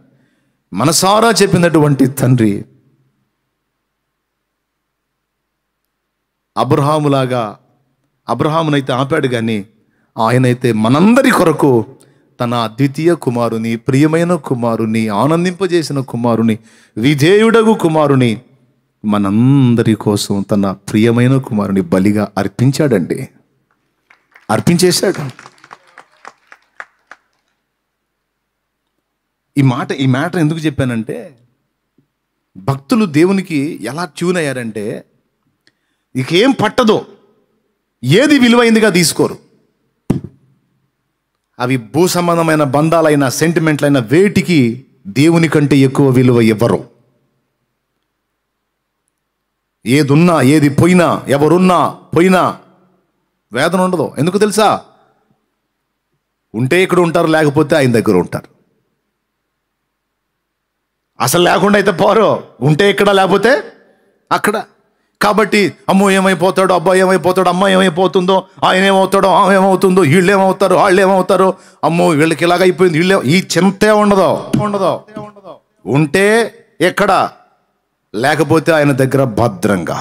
మనసారా చెప్పినటువంటి తండ్రి అబ్రహామునైతే ఆపాడు. కానీ ఆయనైతే మనందరి కొరకు తన అద్వితీయ కుమారుని, ప్రియమైన కుమారుని, ఆనందింపజేసిన కుమారుని, విధేయుడగు కుమారుని, మనందరి కోసం తన ప్రియమైన కుమారుని బలిగా అర్పించాడండి, అర్పించేశాడు. ఈ మ్యాటర్ ఎందుకు చెప్పానంటే, భక్తులు దేవునికి ఎలా ట్యూన్ అయ్యారంటే, ఇకేం పట్టదో, ఏది విలువైందిగా తీసుకోరు. అవి భూ సంబంధమైన బంధాలైన, సెంటిమెంట్లైన వేటికి దేవుని కంటే ఎక్కువ విలువ ఇవ్వరు. ఏదున్నా, ఏది పోయినా, ఎవరున్నా పోయినా వేదన ఉండదు. ఎందుకు తెలుసా? ఉంటే ఇక్కడ ఉంటారు, లేకపోతే ఆయన దగ్గర ఉంటారు. అసలు లేకుండా అయితే పోరు, ఉంటే ఇక్కడ లేకపోతే అక్కడ. కాబట్టి అమ్మో ఏమైపోతాడో, అబ్బాయి ఏమైపోతాడో, అమ్మ ఏమైపోతుందో, ఆయన ఏమవుతాడో, ఆమె ఏమవుతుందో, వీళ్ళు ఏమవుతారు, వాళ్ళు ఏమవుతారో, అమ్మో వీళ్ళకి ఇలాగైపోయింది, వీళ్ళే, ఈ చింతే ఉండదు. ఉంటే ఎక్కడ, లేకపోతే ఆయన దగ్గర భద్రంగా.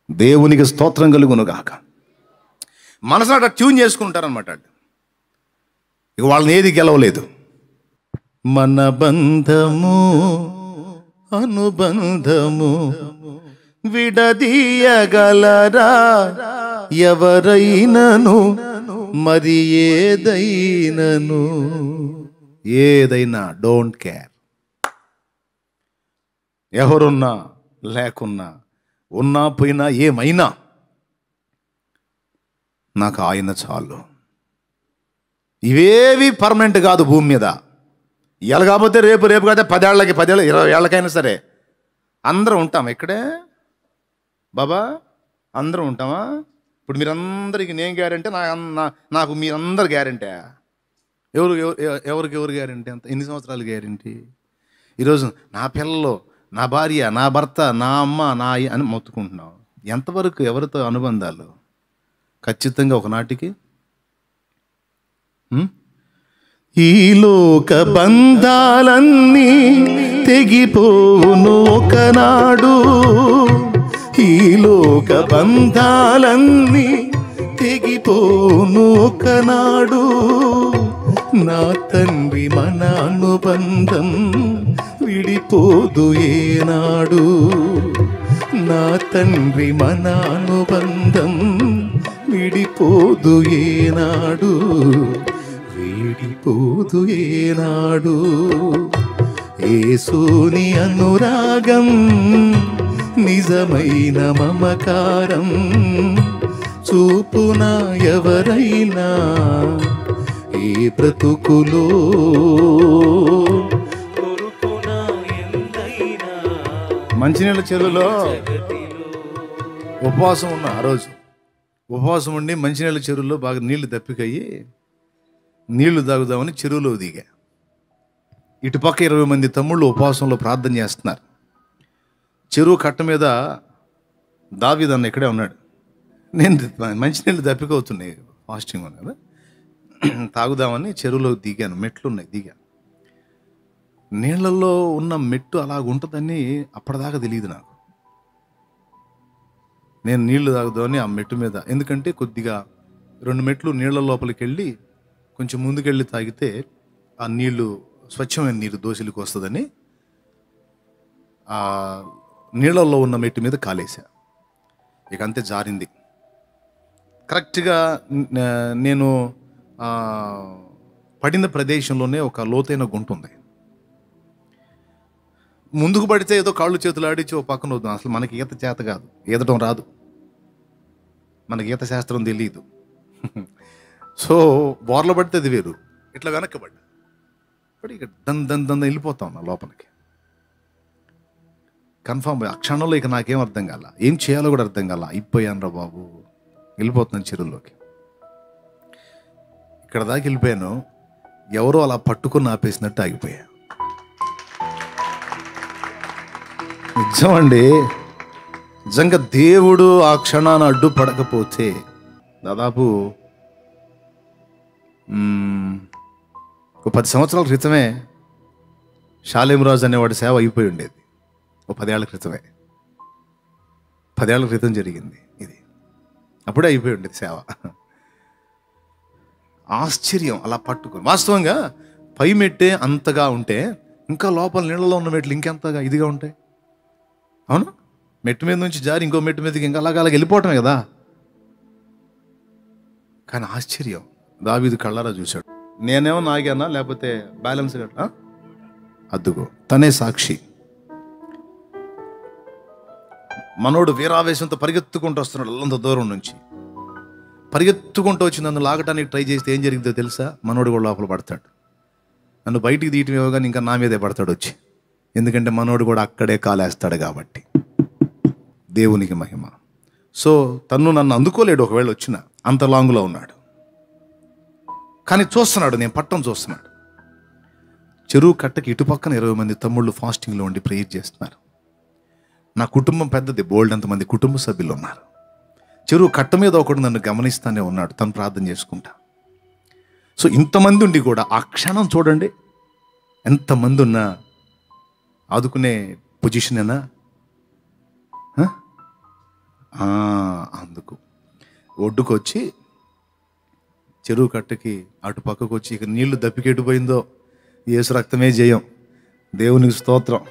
దేవునికి స్తోత్రం కలుగునుగాక. మనసు అట్లా ట్యూన్ చేసుకుంటారనమాట. ఇక వాళ్ళని ఏది గెలవలేదు. మన బంధము అనుబంధము విడదీయగలరా ఎవరైనను, మరి ఏదైనా డోంట్ కేర్. ఎవరున్నా లేకున్నా, ఉన్నా పోయినా, ఏమైనా నాకు ఆయన చాలు. ఇవేవి పర్మనెంట్ కాదు భూమి మీద. ఇవాళ కాకపోతే రేపు, రేపు కాకపోతే 10 ఏళ్ళకి, 10 ఏళ్ళ 20 ఏళ్ళకైనా సరే అందరం ఉంటాం. ఇక్కడే బాబా అందరం ఉంటామా? ఇప్పుడు మీరందరికి నేను గ్యారంటీ, నాకు మీరందరు గ్యారంటీ. ఎవరికి గ్యారంటీ? అంత ఎన్ని సంవత్సరాలు గ్యారంటీ? ఈరోజు నా పిల్లలు, నా భార్య, నా భర్త, నా అమ్మ, నా అని మొత్తుకుంటున్నాం. ఎంతవరకు ఎవరితో అనుబంధాలు? ఖచ్చితంగా ఒకనాటికి ఈ లోక బంధాలన్నీ తెగిపోవును ఒకనాడు. ఈ లోక బంధాలన్నీ తెగిపోవును ఒకనాడు. నా తండ్రి మన అనుబంధం విడిపోదు ఏనాడు. నా తండ్రి మన అనుబంధం విడిపోదు ఏనాడు, విడిపోదు ఏనాడు. యేసుని అనురాగం నిజమైన మమకారం చూపున ఎవరైనా ఈ బ్రతుకులో. మంచినీళ్ళ చెరువులో ఉపవాసం ఉన్న ఆ రోజు, ఉపవాసం ఉండి మంచినీళ్ళ చెరువులో బాగా నీళ్లు దప్పికయ్యి నీళ్లు తాగుదామని చెరువులో దిగా. ఇటుపక్క 20 మంది తమ్ముళ్ళు ఉపవాసంలో ప్రార్థన చేస్తున్నారు. చెరువు కట్ట మీద దావీదు అన్న ఇక్కడే ఉన్నాడు. నేను మంచినీళ్ళు దప్పికవుతున్నాయి, ఫాస్టింగ్ ఉంది కదా, తాగుదామని చెరువులో దిగాను. మెట్లు ఉన్నాయి, దిగాను. నీళ్లలో ఉన్న మెట్టు అలాగుంటుందని అప్పటిదాకా తెలియదు నాకు. నేను నీళ్లు తాగుదామని ఆ మెట్టు మీద, ఎందుకంటే కొద్దిగా 2 మెట్లు నీళ్ల లోపలికి వెళ్ళి కొంచెం ముందుకెళ్ళి తాగితే ఆ నీళ్లు స్వచ్ఛమైన నీరు దోసిలికి వస్తుందని ఆ నీళ్ళల్లో ఉన్న మెట్టు మీద కాలేసా. ఇక అంతే, జారింది. కరెక్ట్గా నేను పడిన ప్రదేశంలోనే ఒక లోతైన గుంట ఉంది. ముందుకు పడితే ఏదో కాళ్ళు చేతులు ఆడించి ఓ పక్కన వద్దాం. అసలు మనకి ఈత చేత కాదు, ఈదటం రాదు, మనకి ఈత శాస్త్రం తెలియదు. సో బోర్ల పడితే అది వేరు, ఇట్లా వెనక్కబడ్డా పడి ఇక దంద వెళ్ళిపోతాం నా లోపలికి. కన్ఫామ్ ఆ క్షణంలో ఇక నాకేం అర్థం కాల, ఏం చేయాలో కూడా అర్థం కాల. అయిపోయాను రా బాబు, వెళ్ళిపోతున్నాను చెరువులోకి. ఇక్కడ దాకా వెళ్ళిపోయాను, ఎవరో అలా పట్టుకుని ఆపేసినట్టు ఆగిపోయా. నిజమండి, నిజంగా దేవుడు ఆ క్షణాన్ని అడ్డుపడకపోతే దాదాపు 10 సంవత్సరాల క్రితమే షాలేంరాజు అనేవాడి సేవ అయిపోయి ఉండేది. 10 ఏళ్ల క్రితమే, 10 ఏళ్ల క్రితం జరిగింది ఇది. అప్పుడే అయిపోయి ఉండేది సేవ. ఆశ్చర్యం, అలా పట్టుకుని. వాస్తవంగా పై మెట్టే అంతగా ఉంటే ఇంకా లోపల నీళ్ళలో ఉన్న మెట్లు ఇంకెంతగా ఇదిగా ఉంటాయి. అవును, మెట్టు మీద నుంచి జారి ఇంకో మెట్టు మీదకి ఇంకా అలాగ వెళ్ళిపోవటమే కదా. కానీ ఆశ్చర్యం, దావీదు కళ్ళారా చూశాడు. నేనేమో నాగానా లేకపోతే బ్యాలెన్స్ గట్రా, అద్దుకో తనే సాక్షి. మనోడు వీరావేశంతో పరిగెత్తుకుంటూ వస్తున్నాడు, అల్లంత దూరం నుంచి పరిగెత్తుకుంటూ వచ్చి నన్ను లాగటానికి ట్రై చేస్తే ఏం జరిగిందో తెలుసా? మనోడు కూడా లోపల పడతాడు. నన్ను బయటికి తీయటం ఇవ్వగానే ఇంకా నా మీదే పడతాడు వచ్చి, ఎందుకంటే మనోడు కూడా అక్కడే కాలేస్తాడు కాబట్టి. దేవునికి మహిమ. సో తను నన్ను అందుకోలేడు, ఒకవేళ వచ్చిన అంత లాంగ్లో ఉన్నాడు. కానీ చూస్తున్నాడు, నేను పట్టం చూస్తున్నాడు. చెరువు కట్టకి ఇటుపక్కన 20 మంది తమ్ముళ్ళు ఫాస్టింగ్లో ఉండి ప్రేయర్ చేస్తున్నారు. నా కుటుంబం పెద్దది, బోల్డ్ అంతమంది కుటుంబ సభ్యులు ఉన్నారు. చెరువు కట్ట మీద ఒకడు నన్ను గమనిస్తానే ఉన్నాడు, తను ప్రార్థన చేసుకుంటా. సో ఇంతమంది ఉండి కూడా ఆ క్షణం చూడండి, ఎంతమంది ఉన్నా ఆదుకునే పొజిషనేనా? అందుకు ఒడ్డుకు వచ్చి చెరువు కట్టకి అటు పక్కకు వచ్చి, ఇక నీళ్లు దప్పికెట్టిపోయిందో యేసు రక్తమే జయం, దేవునికి స్తోత్రం.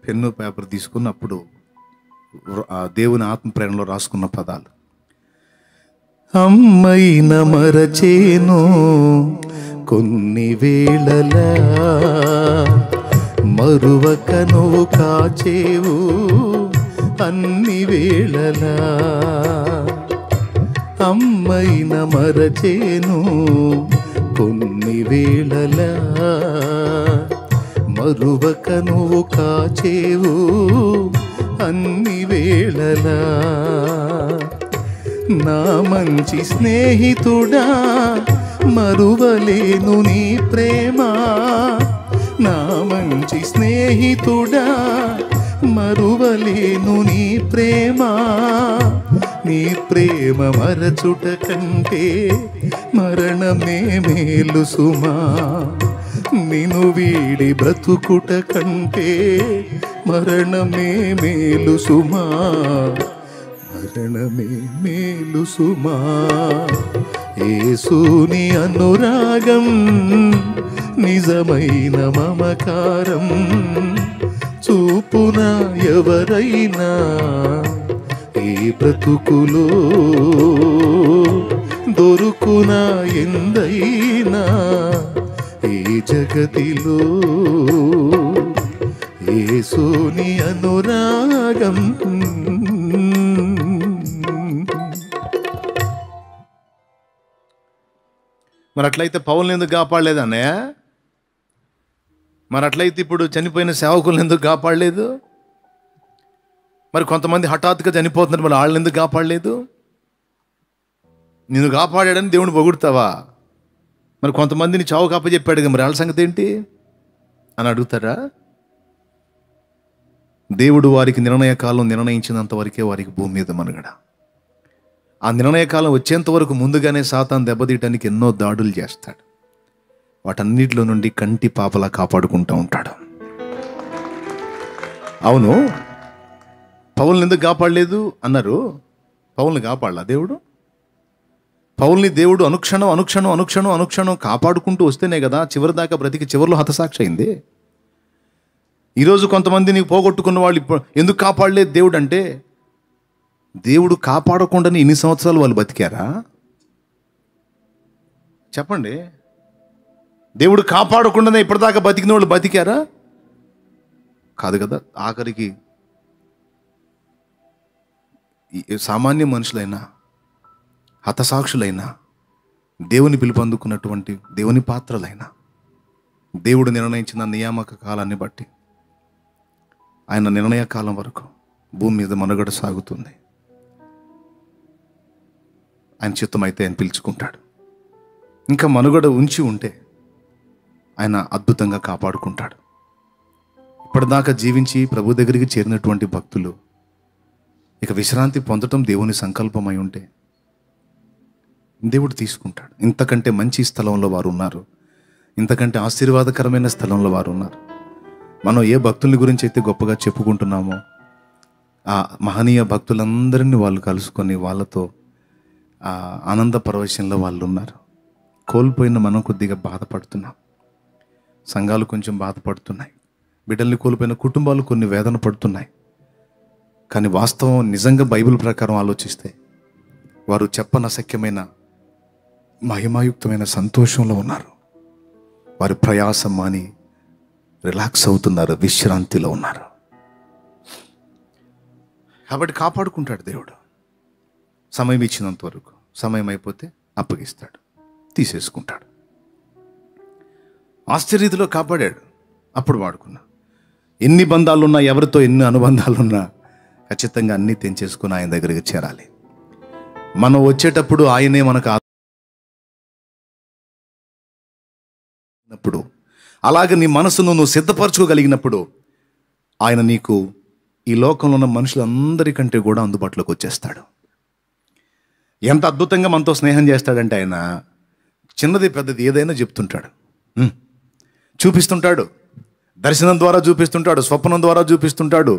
పెన్ను పేపర్ తీసుకున్నప్పుడు దేవుని ఆత్మ ప్రేరణలో రాసుకున్న పదాలు. అమ్మైన మరచేను కొన్ని వేళలా, మరువక నువ్వు కాచేవు అన్ని వేళలా. అమ్మైన మరచేను కొన్ని వేళలా, మరువక నువ్వు కాచేవు అన్ని వేళలా. నా మంచి స్నేహితుడా మరువలేను నీ ప్రేమ, నా మంచి స్నేహితుడా మరువలేను నీ ప్రేమ. నీ ప్రేమ మరచుట కంటే మరణమే మేలు సుమా, నిన్ను వీడి బ్రతుకుట కంటే మరణమే మేలు సుమా, మరణమే మేలు సుమా. యేసుని అనురాగం నిజమైన మమకారం, చూపున ఎవరైనా ఈ బ్రతుకులో, దొరుకునా ఎందైనా ఈ జగతిలో. యేసుని అనురాగం. మరి అట్లయితే పౌలుని ఎందుకు కాపాడలేదు అన్నయ్య? మరి అట్లయితే ఇప్పుడు చనిపోయిన సేవకులను ఎందుకు కాపాడలేదు? మరి కొంతమంది హఠాత్తుగా చనిపోతున్నారు, మరి వాళ్ళని ఎందుకు కాపాడలేదు? నిన్ను కాపాడాడని దేవుని పొగుడుతావా? మరి కొంతమందిని చావు కాపజెప్పాడు, మరి వాళ్ళ సంగతి ఏంటి అని అడుగుతారా? దేవుడు వారికి నిర్ణయ కాలం నిర్ణయించినంత వరకే వారికి భూమి మీద మనుగడ. ఆ నిర్ణయ కాలం వచ్చేంత వరకు ముందుగానే సాతాను దెబ్బతీయటానికి ఎన్నో దాడులు చేస్తాడు. వాటన్నిటిలో నుండి కంటి పాపలా కాపాడుకుంటూ ఉంటాడు. అవును, పౌల్ని ఎందుకు కాపాడలేదు అన్నారు? పౌల్ని కాపాడలా దేవుడు? పౌల్ని దేవుడు అనుక్షణం అనుక్షణం అనుక్షణం అనుక్షణం కాపాడుకుంటూ వస్తేనే కదా చివరి దాకా బ్రతికి చివరిలో హతసాక్షి అయింది. ఈరోజు కొంతమందిని పోగొట్టుకున్న వాళ్ళు ఇప్పుడు ఎందుకు కాపాడలేదు దేవుడు అంటే, దేవుడు కాపాడకుండానే ఇన్ని సంవత్సరాలు వాళ్ళు బతికారా? చెప్పండి. దేవుడు కాపాడకుండానే ఇప్పటిదాకా బతికిన వాళ్ళు బతికారా? కాదు కదా. ఆఖరికి సామాన్య మనుషులైనా హతసాక్షులైనా దేవుని పిలుపు అందుకున్నటువంటి దేవుని పాత్రలైనా దేవుడు నిర్ణయించిన నియామక కాలాన్ని బట్టి ఆయన నిర్ణయ కాలం వరకు భూమి మీద మనుగడ సాగుతుంది. ఆయన చిత్తమైతే ఆయన పిలుచుకుంటాడు. ఇంకా మనుగడ ఉంచి ఉంటే ఆయన అద్భుతంగా కాపాడుకుంటాడు. ఇప్పటిదాకా జీవించి ప్రభు దగ్గరికి చేరినటువంటి భక్తులు ఇక విశ్రాంతి పొందటం దేవుని సంకల్పమై ఉంటే దేవుడు తీసుకుంటాడు. ఇంతకంటే మంచి స్థలంలో వారు ఉన్నారు, ఇంతకంటే ఆశీర్వాదకరమైన స్థలంలో వారు ఉన్నారు. మనం ఏ భక్తుల గురించి అయితే గొప్పగా చెప్పుకుంటున్నామో ఆ మహనీయ భక్తులందరినీ వాళ్ళు కలుసుకొని వాళ్ళతో ఆ ఆనంద పరవశంలో వాళ్ళు ఉన్నారు. కోల్పోయిన మనం కొద్దిగా బాధపడుతున్నాం, సంఘాలు కొంచెం బాధపడుతున్నాయి, బిడ్డల్ని కోల్పోయిన కుటుంబాలు కొన్ని వేదన పడుతున్నాయి. కానీ వాస్తవం నిజంగా బైబిల్ ప్రకారం ఆలోచిస్తే వారు చెప్పనశక్యమైన మహిమాయుక్తమైన సంతోషంలో ఉన్నారు. వారి ప్రయాసం మాని రిలాక్స్ అవుతున్నారు, విశ్రాంతిలో ఉన్నారు. కాబట్టి కాపాడుకుంటాడు దేవుడు. సమయం ఇచ్చినంత వరకు, సమయం అయిపోతే అప్పగిస్తాడు, తీసేసుకుంటాడు. ఆశ్చర్యతలో కాపాడాడు, అప్పుడు వాడుకున్నా. ఎన్ని బంధాలున్నా, ఎవరితో ఎన్ని అనుబంధాలున్నా ఖచ్చితంగా అన్నీ తెంచేసుకుని ఆయన దగ్గరికి చేరాలి. మనం వచ్చేటప్పుడు ఆయనే మనకు ఆనప్పుడు, అలాగే నీ మనసును నువ్వు సిద్ధపరచుకోగలిగినప్పుడు ఆయన నీకు ఈ లోకంలో ఉన్న మనుషులందరికంటే కూడా అందుబాటులోకి వచ్చేస్తాడు. ఎంత అద్భుతంగా మనతో స్నేహం చేస్తాడంటే ఆయన చిన్నది పెద్దది ఏదైనా చెప్తుంటాడు, చూపిస్తుంటాడు. దర్శనం ద్వారా చూపిస్తుంటాడు, స్వప్నం ద్వారా చూపిస్తుంటాడు.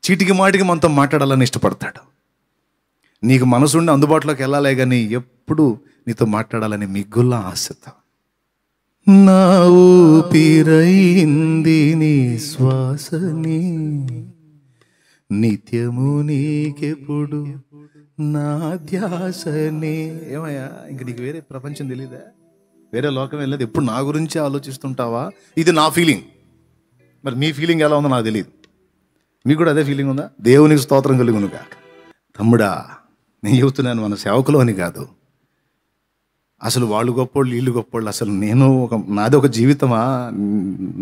చీటికి మాటికి మనతో మాట్లాడాలని ఇష్టపడతాడు. నీకు మనసుండి అందుబాటులోకి వెళ్ళాలే కానీ ఎప్పుడు నీతో మాట్లాడాలని మిగుల ఆశత. నా ఊపిరైంది నీ శ్వాసని, నిత్యము నీకెప్పుడు నా ధ్యాసనే. ఏమయ్యా, ఇంక నీకు వేరే ప్రపంచం తెలీదా? వేరే లోకం వెళ్ళలేదు? ఎప్పుడు నా గురించి ఆలోచిస్తుంటావా? ఇది నా ఫీలింగ్. మరి మీ ఫీలింగ్ ఎలా ఉందో నాకు తెలియదు. మీకు కూడా అదే ఫీలింగ్ ఉందా? దేవునికి స్తోత్రం కలుగును గాక. తమ్ముడా, నేను చెబుతున్నాను, మన సేవకులు అని కాదు. అసలు వాళ్ళు గొప్పోళ్ళు, వీళ్ళు గొప్పోళ్ళు. అసలు నాది ఒక జీవితమా?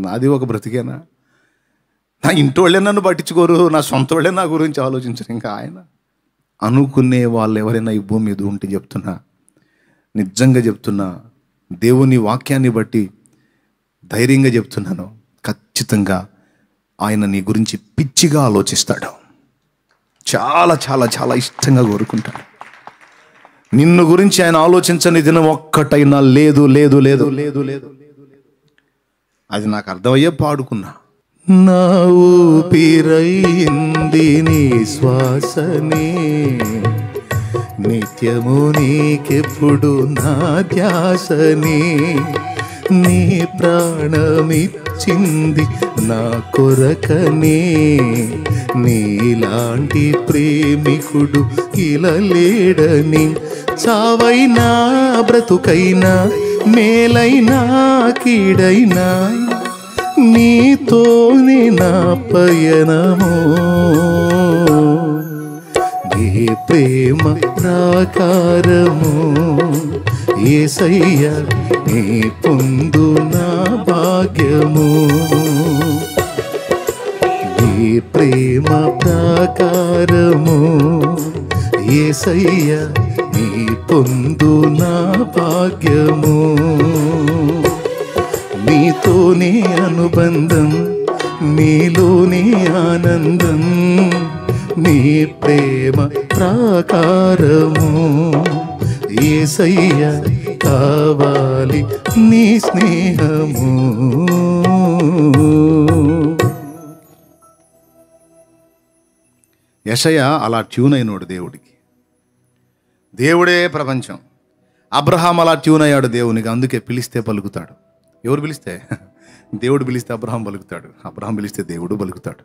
నాది ఒక బ్రతికేనా? నా ఇంటి వాళ్ళే నన్ను పట్టించుకోరు, నా సొంత వాళ్ళే నా గురించి ఆలోచించరు. ఇంకా ఆయన అనుకునే వాళ్ళు ఎవరైనా ఈ భూమి మీద ఉంటే చెప్తున్నా, నిజంగా చెప్తున్నా, దేవుని వాక్యాన్ని బట్టి ధైర్యంగా చెప్తున్నాను, ఖచ్చితంగా ఆయన నీ గురించి పిచ్చిగా ఆలోచిస్తాడు. చాలా చాలా చాలా ఇష్టంగా కోరుకుంటాడు. నిన్ను గురించి ఆయన ఆలోచించని దినం ఒక్కటైనా లేదు లేదు లేదు లేదు లేదు. అది నాకు అర్థమయ్యే పాడుకున్నా. నా ఊపిరైంది నీ శ్వాసనే, నిత్యము నీకెప్పుడు నా ధ్యాసనే. నీ ప్రాణమిచ్చింది నా కొరకనే, నీలాంటి ప్రేమికుడు ఇలా లేడని. చావైనా బ్రతుకైనా, మేలైనా కీడైనా, నీతోనే నా పయనము. నీ ప్రేమ ప్రాకారము యేసయ్యా, నీ పొందు నా భాగ్యము. నీ ప్రేమ ప్రాకారము యేసయ్యా, నీ పొందు నా భాగ్యము. నీతోనే అనుబంధం, నీలోనే ఆనందం. నీ ప్రేమ ప్రాకారము యేసయ్యా, కావాలి నీ స్నేహము. యెషయా అలా ట్యూన్ అయినోడు దేవుడికి. దేవుడే ప్రపంచం. అబ్రహాం అలా ట్యూన్ అయ్యాడు దేవునికి. అందుకే పిలిస్తే పలుకుతాడు. ఎవరు పిలిస్తే? దేవుడు పిలిస్తే అబ్రహాం పలుకుతాడు, అబ్రహాం పిలిస్తే దేవుడు పలుకుతాడు.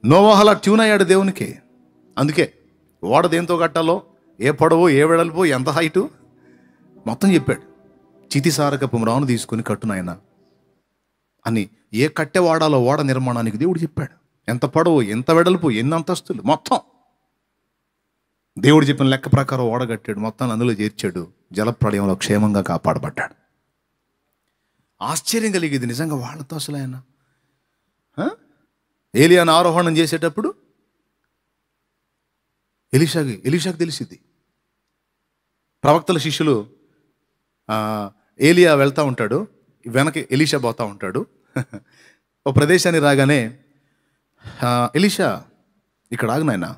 నోవహు అలా ట్యూన్ అయ్యాడు దేవునికి. అందుకే ఓడ దేంతో కట్టాలో, ఏ పొడవు, ఏ వెడల్పు, ఎంత హైటు మొత్తం చెప్పాడు. చితిసారకపు మ్రాను తీసుకుని కట్టునాయన అని ఏ కట్టె వాడాలో ఓడ నిర్మాణానికి దేవుడు చెప్పాడు. ఎంత పొడవు, ఎంత వెడల్పు, ఎన్ని అంతస్తులు మొత్తం దేవుడు చెప్పిన లెక్క ప్రకారం ఓడ కట్టాడు. మొత్తాన్ని అందులో చేర్చాడు. జలప్రళయంలో క్షేమంగా కాపాడబడ్డాడు. ఆశ్చర్యం కలిగేది నిజంగా వాళ్ళతో. అసలు ఆయన ఏలియాను ఆరోహణం చేసేటప్పుడు ఎలీషాకి తెలిసింది. ప్రవక్తల శిష్యులు ఏలియా వెళ్తూ ఉంటాడు, వెనక ఎలీషా పోతూ ఉంటాడు. ఒక ప్రదేశానికి రాగానే, ఎలీషా ఇక్కడ ఆగు నాయన,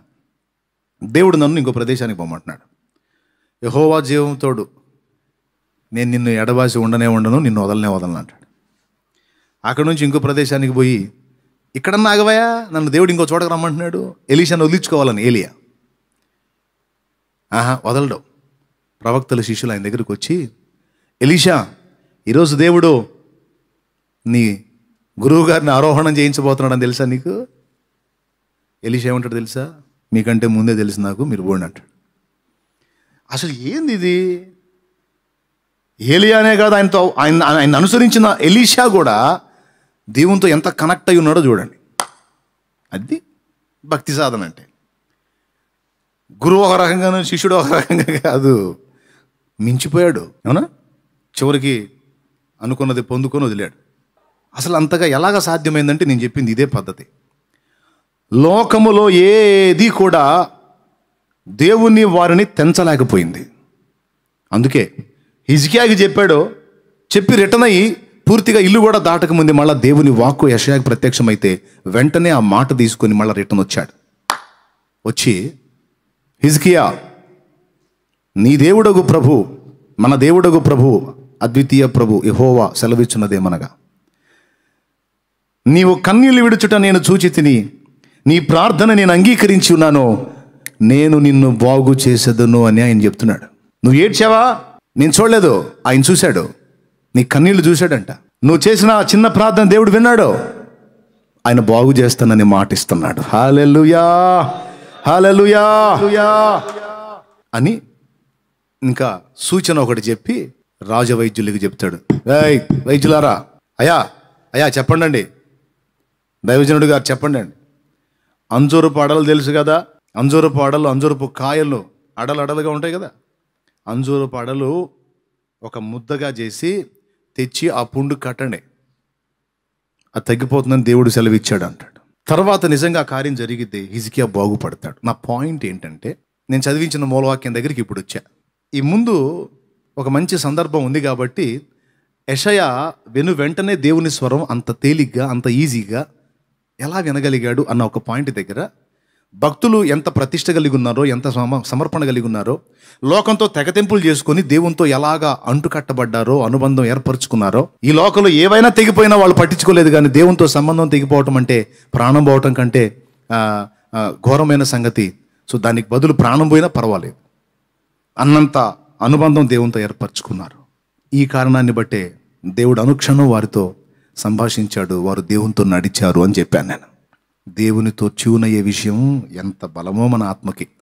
దేవుడు నన్ను ఇంకో ప్రదేశానికి పోమంటున్నాడు. యెహోవా జీవంతోడు, నేను నిన్ను ఎడబాసి ఉండను, నిన్ను వదలనే వదలను అంటాడు. అక్కడ నుంచి ఇంకో ప్రదేశానికి పోయి, ఇక్కడన్నా ఆగవయా, నన్ను దేవుడు ఇంకో చోటకు రమ్మంటున్నాడు. ఎలీషాను వదిలించుకోవాలని ఏలియా వదలడు. ప్రవక్తల శిష్యులు ఆయన దగ్గరికి వచ్చి, ఎలీషా, ఈరోజు దేవుడు నీ గురువు గారిని ఆరోహణం చేయించబోతున్నాడని తెలుసా నీకు? ఎలీషా ఏమంటాడు తెలుసా? మీకంటే ముందే తెలుసు నాకు, మీరు పోండి అంటాడు. అసలు ఏంది ఇది? ఏలియానే కాదు, ఆయన అనుసరించిన ఎలీషా కూడా దేవునితో ఎంత కనెక్ట్ అయి ఉన్నాడో చూడండి. అది భక్తి సాధన అంటే. గురువు ఒక రకంగాను, శిష్యుడు ఒక రకంగా కాదు, మించిపోయాడు. అవునా? చివరికి అనుకున్నది పొందుకొని వదిలాడు. అసలు అంతగా ఎలాగ సాధ్యమైందంటే నేను చెప్పింది ఇదే పద్ధతి. లోకములో ఏది కూడా దేవుని వారిని తెంచలేకపోయింది. అందుకే హిజ్కియాకి చెప్పాడు, చెప్పి రిటర్న్ అయ్యి పూర్తిగా ఇల్లు కూడా దాటకముందే మళ్ళీ దేవుని వాక్కు యెషయాకి ప్రత్యక్షమైతే వెంటనే ఆ మాట తీసుకొని మళ్ళీ రిటర్న్ వచ్చాడు. వచ్చి, హిజ్కియా, నీ దేవుడగు ప్రభు, మన దేవుడగు ప్రభు, అద్వితీయ ప్రభు యెహోవా సెలవిచ్చున్నదేమనగా, నీవు కన్నీళ్లు విడుచుట నేను చూచి తిని, నీ ప్రార్థన నేను అంగీకరించి ఉన్నాను, నేను నిన్ను బాగు చేసేదను అని ఆయన చెప్తున్నాడు. నువ్వు ఏడ్చావా? నేను చూడలేదు, ఆయన చూశాడు. నీ కన్నీళ్లు చూశాడంట. నువ్వు చేసిన చిన్న ప్రార్థన దేవుడు విన్నాడు. ఆయన బాగు చేస్తానని మాటిస్తున్నాడు. హల్లెలూయా, హల్లెలూయా అని ఇంకా సూచన ఒకటి చెప్పి రాజవైద్యులకి చెప్తాడు. ఏయ్ వైద్యులారా, అయ్యా అయ్యా చెప్పండి, దైవజనుడు గారు చెప్పండి. అంజూరపు అడలు తెలుసు కదా, అంజూరపు అడలు, అంజూరపు కాయలు అడలుగా ఉంటాయి కదా. అంజూరపు అడలు ఒక ముద్దగా చేసి తెచ్చి ఆ పుండు కట్టండి, అది తగ్గిపోతుందని దేవుడు సెలవిచ్చాడు అంటాడు. తర్వాత నిజంగా ఆ కార్యం జరిగితే హిజ్కియా బాగుపడతాడు. నా పాయింట్ ఏంటంటే, నేను చదివించిన మూలవాక్యం దగ్గరికి ఇప్పుడు వచ్చా. ఈ ముందు ఒక మంచి సందర్భం ఉంది కాబట్టి యెషయా వెంటనే దేవుని స్వరం అంత తేలిగ్గా, అంత ఈజీగా ఎలా వినగలిగాడు అన్న ఒక పాయింట్ దగ్గర భక్తులు ఎంత ప్రతిష్ట కలిగి ఉన్నారో, ఎంత సమర్పణ కలిగి ఉన్నారో, లోకంతో తెగతెంపులు చేసుకొని దేవునితో ఎలాగా అంటుకట్టబడ్డారో, అనుబంధం ఏర్పరచుకున్నారో. ఈ లోకంలో ఏవైనా తెగిపోయినా వాళ్ళు పట్టించుకోలేదు, కానీ దేవునితో సంబంధం తెగిపోవటం అంటే ప్రాణం పోవటం కంటే ఘోరమైన సంగతి. సో దానికి బదులు ప్రాణం పోయినా పర్వాలేదు అన్నంత అనుబంధం దేవునితో ఏర్పరచుకున్నారు. ఈ కారణాన్ని బట్టే దేవుడు అనుక్షణం వారితో సంభాషించాడు, వారు దేవునితో నడిచారు అని చెప్పాను నేను. దేవునితో ట్యూన్ అయ్యే విషయం ఎంత బలమో మన ఆత్మకి.